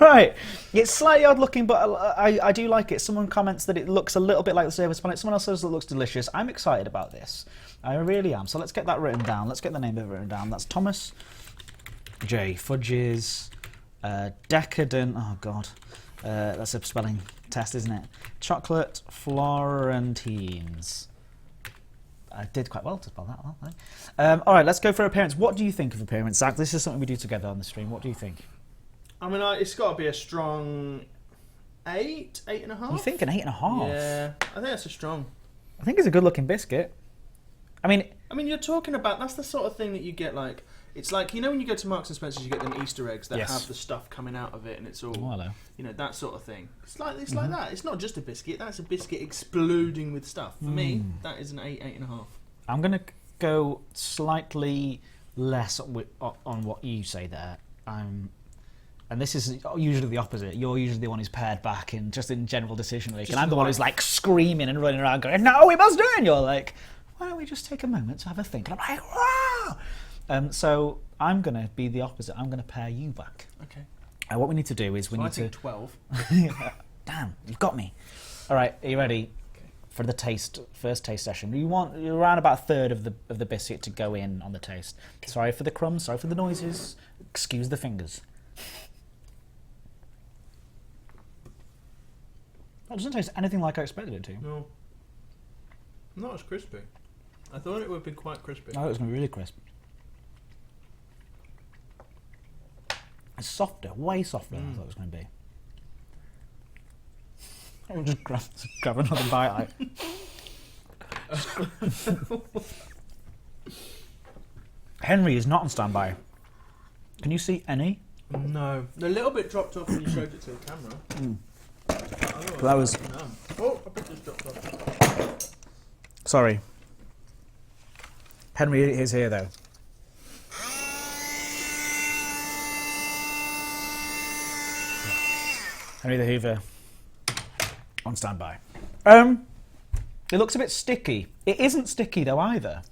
Right, it's slightly odd looking, but I do like it. Someone comments that it looks a little bit like the service planet. Someone else says it looks delicious. I'm excited about this. I really am. So let's get that written down. Let's get the name of it written down. That's Thomas J. Fudge's Decadent. Oh God, that's a spelling test, isn't it? Chocolate Florentines. I did quite well to spell that, I think. All right, let's go for appearance. What do you think of appearance, Zach? This is something we do together on the stream. What do you think? I mean, it's got to be a strong 8.5. You think an 8.5? Yeah, I think that's a strong. I think it's a good-looking biscuit. I mean, you're talking about, that's the sort of thing that you get, like, it's like, you know when you go to Marks and Spencer's, you get them Easter eggs that have the stuff coming out of it, and it's all, you know, that sort of thing. It's like that. It's not just a biscuit. That's a biscuit exploding with stuff. For me, that is an 8.5. I'm going to go slightly less on what you say there. And this is usually the opposite. You're usually the one who's pared back in general decision making. I'm the one who's like screaming and running around going, "No, we must do it!" And you're like, "Why don't we just take a moment to have a think?" And I'm like, "Wow!" So I'm going to be the opposite. I'm going to pare you back. Okay. What we need to do is I think 12. Damn, you've got me. All right, are you ready for the first taste session? You want around about a third of the biscuit to go in on the taste. Okay. Sorry for the crumbs. Sorry for the noises. Excuse the fingers. That doesn't taste anything like I expected it to. No. Not as crispy. I thought it would be quite crispy. No, it was going to be really crisp. It's softer, way softer than I thought it was going to be. I would just grab another bite. Henry is not on standby. Can you see any? No. A little bit dropped off when you showed it to the camera. That was... Oh, a bit just dropped off. Sorry. Henry is here though. Henry the Hoover on standby. It looks a bit sticky. It isn't sticky though either.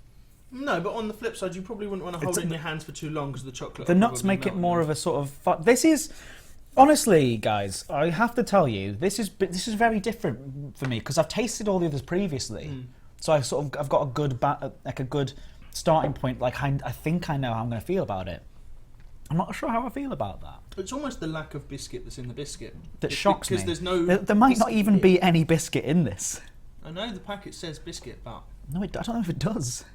No, but on the flip side, you probably wouldn't want to hold it in your hands for too long because the chocolate. The nuts make it more of a sort of. This is, honestly, guys, I have to tell you, this is very different for me because I've tasted all the others previously, so I've got a good starting point. Like I think I know how I'm going to feel about it. I'm not sure how I feel about that. It's almost the lack of biscuit that's in the biscuit that shocks me. Because there's no. There might not even be any biscuit in this. I know the packet says biscuit, but no, I don't know if it does.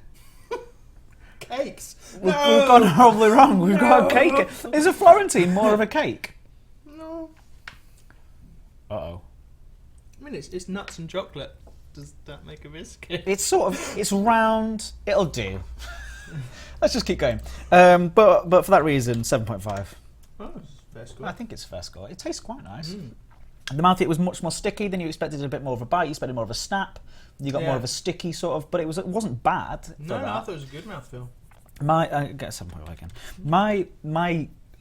Cakes. We've gone horribly wrong. We've got a cake. Is a Florentine more of a cake? No. Uh-oh. I mean, it's nuts and chocolate. Does that make a biscuit? It's it's round. It'll do. Let's just keep going. But for that reason, 7.5. Oh, fair score. I think it's a fair score. It tastes quite nice. The mouth, it was much more sticky than you expected. A bit more of a bite. You expected more of a snap. You got more of a sticky sort of, but it wasn't bad. No, I thought it was a good mouthfeel. I get 7.5 again.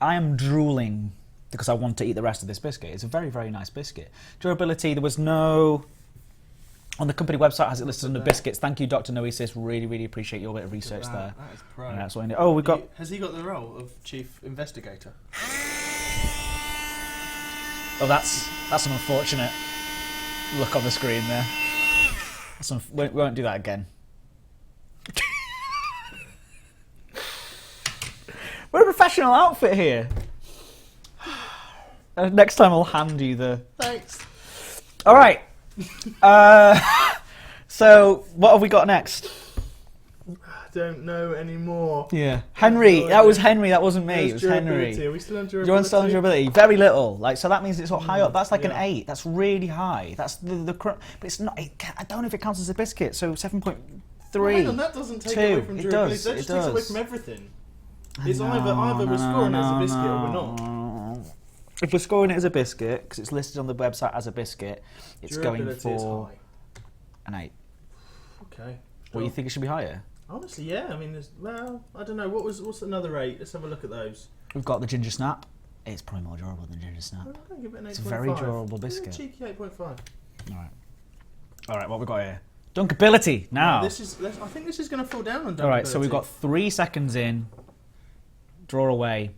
I am drooling because I want to eat the rest of this biscuit. It's a very, very nice biscuit. Durability, there was no. On the company website has it listed under biscuits. Thank you, Dr. Noesis. Really, really appreciate your bit of research there. That is pro. That's what I need. Oh, we've got. Has he got the role of chief investigator? Oh, that's unfortunate. look on the screen there. We won't do that again. We're a professional outfit here. Next time I'll hand you the... Thanks. All right. So, what have we got next? I don't know anymore. Yeah. Henry. That was Henry. That wasn't me. It was Henry. Are we still on durability? You're on still on durability. Very little. Like, so that means it's high up. That's like an 8. That's really high. That's but it's not. I don't know if it counts as a biscuit. So 7.3. Hang on, that doesn't take away from durability. It does. That just takes away from everything. It's either we're scoring it as a biscuit or we're not. If we're scoring it as a biscuit, because it's listed on the website as a biscuit, it's going for an 8. Okay. What, you think it should be higher? Honestly, yeah. I mean, I don't know. What's another 8? Let's have a look at those. We've got the ginger snap. It's probably more durable than ginger snap. I'll give it an 8.5. It's a very durable biscuit. Cheeky 8.5. All right. What have we got here? Dunkability now. I think this is going to fall down on dunkability. All right. So we've got 3 seconds in. Draw away.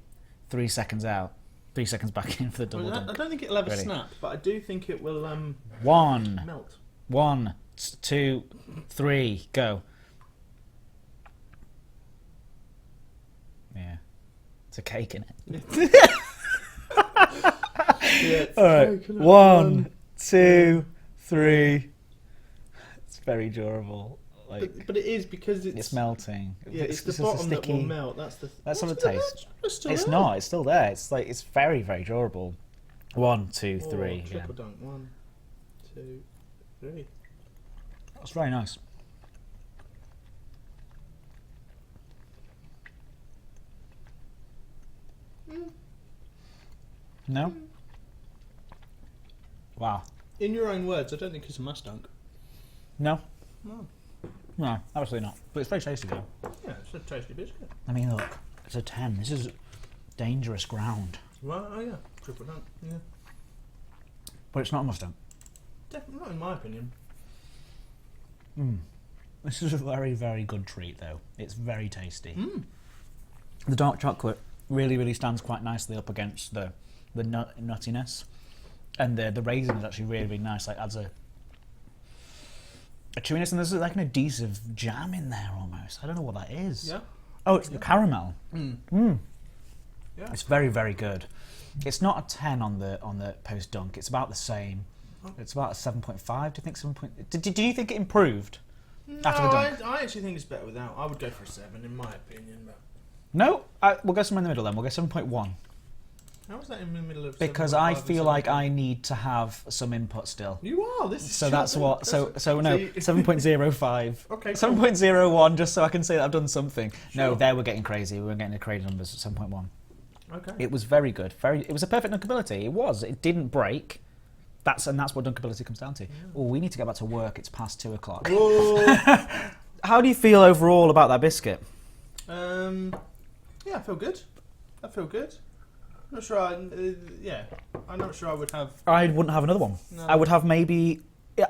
3 seconds out. 3 seconds back in for the double dunk. I don't think it'll ever snap, but I do think it will melt. 1, 2, 3, go. Yeah. It's a cake, isn't it? Yeah, all right. 1, 2, 3. It's very durable. Like, but it is because it's melting. Yeah, it's the bottom that will melt. That's what it tastes. It's not. It's still there. It's very, very durable. 1, 2, 3. Triple dunk. 1, 2, 3. That's very nice. No. Wow. In your own words, I don't think it's a must dunk. No. No. No, absolutely not. But it's very tasty though. Yeah, it's a tasty biscuit. I mean, look, it's a 10. This is dangerous ground. Well, oh yeah, triple dunk. Yeah. But it's not a must dunk. Definitely not in my opinion. This is a very, very good treat though. It's very tasty. Mm. The dark chocolate really, really stands quite nicely up against the nuttiness, and the raisin is actually really, really nice. Like adds a chewiness, and there's like an adhesive jam in there almost. I don't know what that is. Yeah. Oh, it's the caramel. Yeah. It's very, very good. It's not a 10 on the post dunk. It's about the same. It's about a 7.5. Do you think 7. Did you think it improved after the dunk? I actually think it's better without. I would go for a 7 in my opinion. But No, we'll go somewhere in the middle then. We'll go 7.1. how is that in the middle of? Because I feel like I need to have some input still. You are. This is So that's what. So no, 7.05. Okay. 7.01, just so I can say that I've done something. Sure. No, there we're getting crazy. We're getting the crazy numbers at 7.1. Okay. It was very good. It was a perfect dunkability. It was. It didn't break. That's what dunkability comes down to. Yeah. Oh, we need to get back to work. It's past 2 o'clock. How do you feel overall about that biscuit? Yeah, I feel good. I'm not sure. I'm not sure I would have. I wouldn't have another one. No. I would have maybe.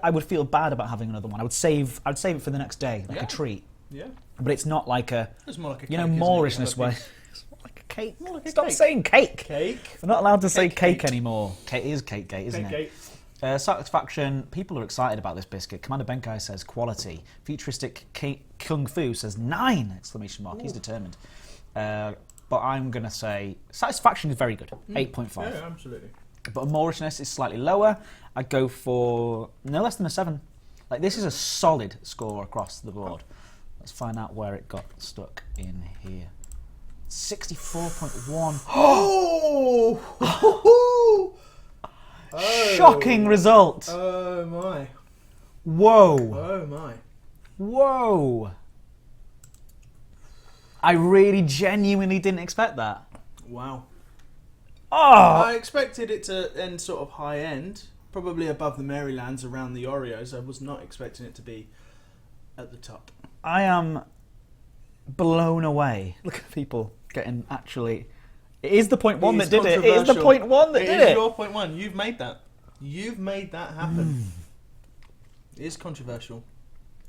I would feel bad about having another one. I'd save it for the next day, like a treat. Yeah. But it's not like a. It's more like a. Moorishness way. It's more like a cake. More like a Stop cake. saying cake. Cake. We're not allowed to say Cake. cake anymore. It is cake gate, isn't it? Satisfaction. People are excited about this biscuit. Commander Benkai says quality. Futuristic Kung Fu says 9! Exclamation mark. He's determined. But I'm gonna say satisfaction is very good. 8.5. Yeah, absolutely. But Moorishness is slightly lower. I'd go for no less than a 7. Like this is a solid score across the board. Let's find out where it got stuck in here. 64.1. Oh! Shocking result. Oh my. Whoa. Oh my. Whoa. I really genuinely didn't expect that. Wow. Oh. I expected it to end sort of high end, probably above the Marylands, around the Oreos. I was not expecting it to be at the top. I am blown away. Look at people getting actually... It is the 0.1 that did it. It is the 0.1 that did it. It is your 0.1. You've made that. You've made that happen. It is controversial.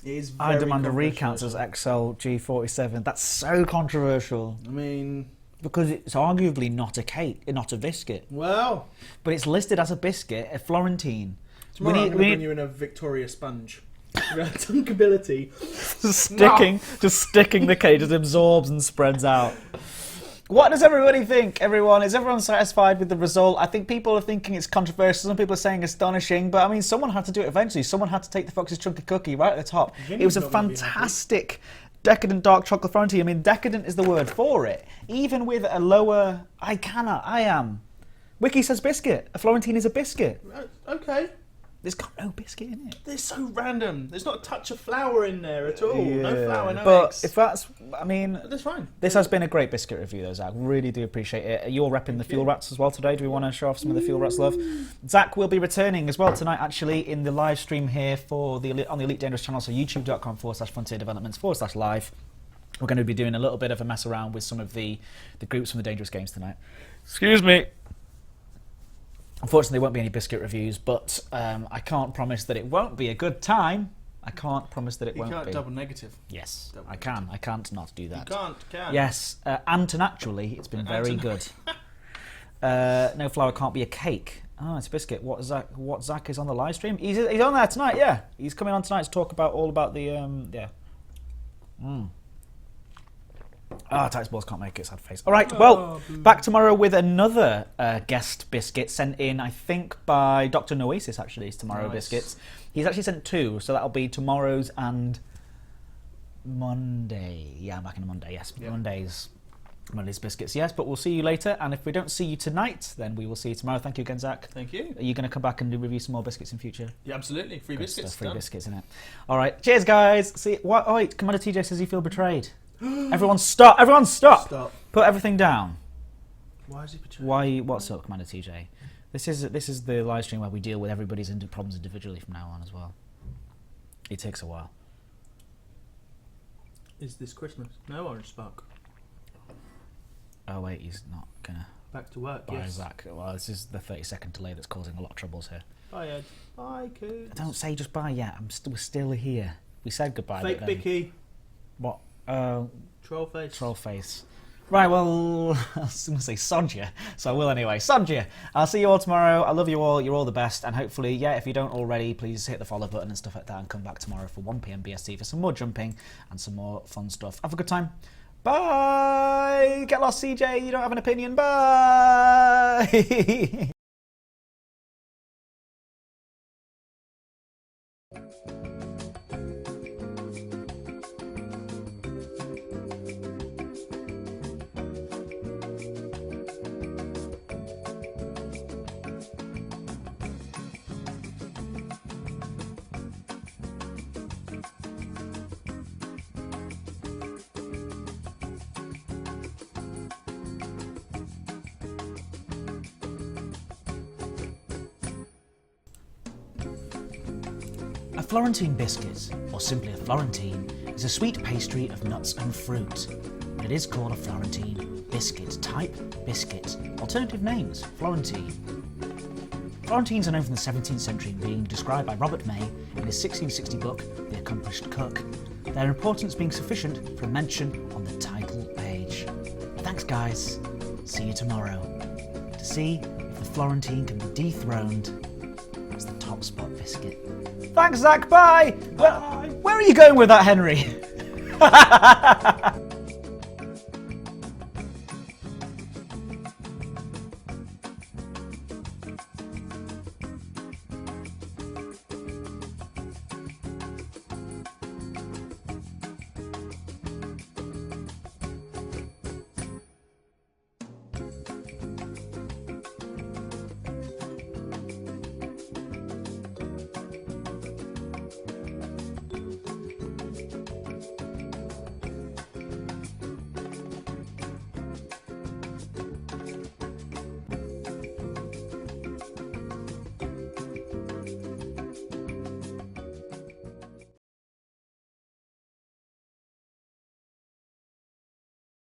It is very I demand a controversial. recount as XLG47. That's so controversial. I mean... Because it's arguably not a cake, not a biscuit. Well... But it's listed as a biscuit, a Florentine. Tomorrow I'm going to bring you in a Victoria sponge. Dunkability. Just sticking the cake, just absorbs and spreads out. What does everybody think, everyone? Is everyone satisfied with the result? I think people are thinking it's controversial. Some people are saying astonishing. But, I mean, someone had to do it eventually. Someone had to take the Fox's Chunky Cookie right at the top. It was a fantastic decadent dark chocolate Florentine. I mean, decadent is the word for it. Even with a lower... I am. Wiki says biscuit. A Florentine is a biscuit. Okay. There's got no biscuit in it. They're so random. There's not a touch of flour in there at all. Yeah. No flour, no but eggs. If that's... I mean... That's fine. This has been a great biscuit review, though, Zach. Really do appreciate it. You're repping the Fuel Rats as well today. Do we want to show off some of the Fuel Rats love? Zach will be returning as well tonight, actually, in the live stream here on the Elite Dangerous channel, so youtube.com/Frontier Developments/live. We're going to be doing a little bit of a mess around with some of the groups from the Dangerous Games tonight. Excuse me. Unfortunately, there won't be any biscuit reviews, but I can't promise that it won't be a good time. I can't promise that it won't be. You can't double negative. Yes, I can. I can't not do that. You can't. Yes, naturally, it's been very good. No flour can't be a cake. Oh, it's a biscuit. What Zach is on the live stream? He's on there tonight, yeah. He's coming on tonight to talk about all about the, yeah. Titus Balls can't make it, sad face. All right, well, back tomorrow with another guest biscuit sent in, I think, by Dr. Noasis, actually, is tomorrow biscuits. He's actually sent 2, so that'll be tomorrow's and Monday. Yeah, I'm back in Monday, yes. Yeah. Monday's biscuits, yes, but we'll see you later, and if we don't see you tonight, then we will see you tomorrow. Thank you again, Zach. Thank you. Are you going to come back and review some more biscuits in future? Yeah, absolutely. Free biscuits. Free biscuits, innit? All right, cheers, guys. See. Oh, wait, Commander TJ says you feel betrayed. Everyone stop! Everyone stop! Put everything down. Why is he betrayed? What's up, Commander TJ? This is the live stream where we deal with everybody's problems individually from now on as well. It takes a while. Is this Christmas? No Orange Spark. Oh wait, he's not gonna. Back to work. Bye, yes. Zach. Well, this is the 30-second delay that's causing a lot of troubles here. Bye, Ed. Bye, kids. Don't say just bye yet. We're still here. We said goodbye. Fake Bicky. What? Troll face. Troll face. Right, well, I was going to say sod you, so I will anyway. Sod you. I'll see you all tomorrow. I love you all. You're all the best. And hopefully, yeah, if you don't already, please hit the follow button and stuff like that and come back tomorrow for 1 PM BST for some more jumping and some more fun stuff. Have a good time. Bye! Get lost, CJ. You don't have an opinion. Bye! A Florentine biscuit, or simply a Florentine, is a sweet pastry of nuts and fruit. But it is called a Florentine biscuit. Type biscuit. Alternative names: Florentine. Florentines are known from the 17th century, being described by Robert May in his 1660 book, The Accomplished Cook. Their importance being sufficient for a mention on the title page. Thanks, guys. See you tomorrow to see if the Florentine can be dethroned as the top spot biscuit. Thanks, Zach. Bye. Where are you going with that, Henry?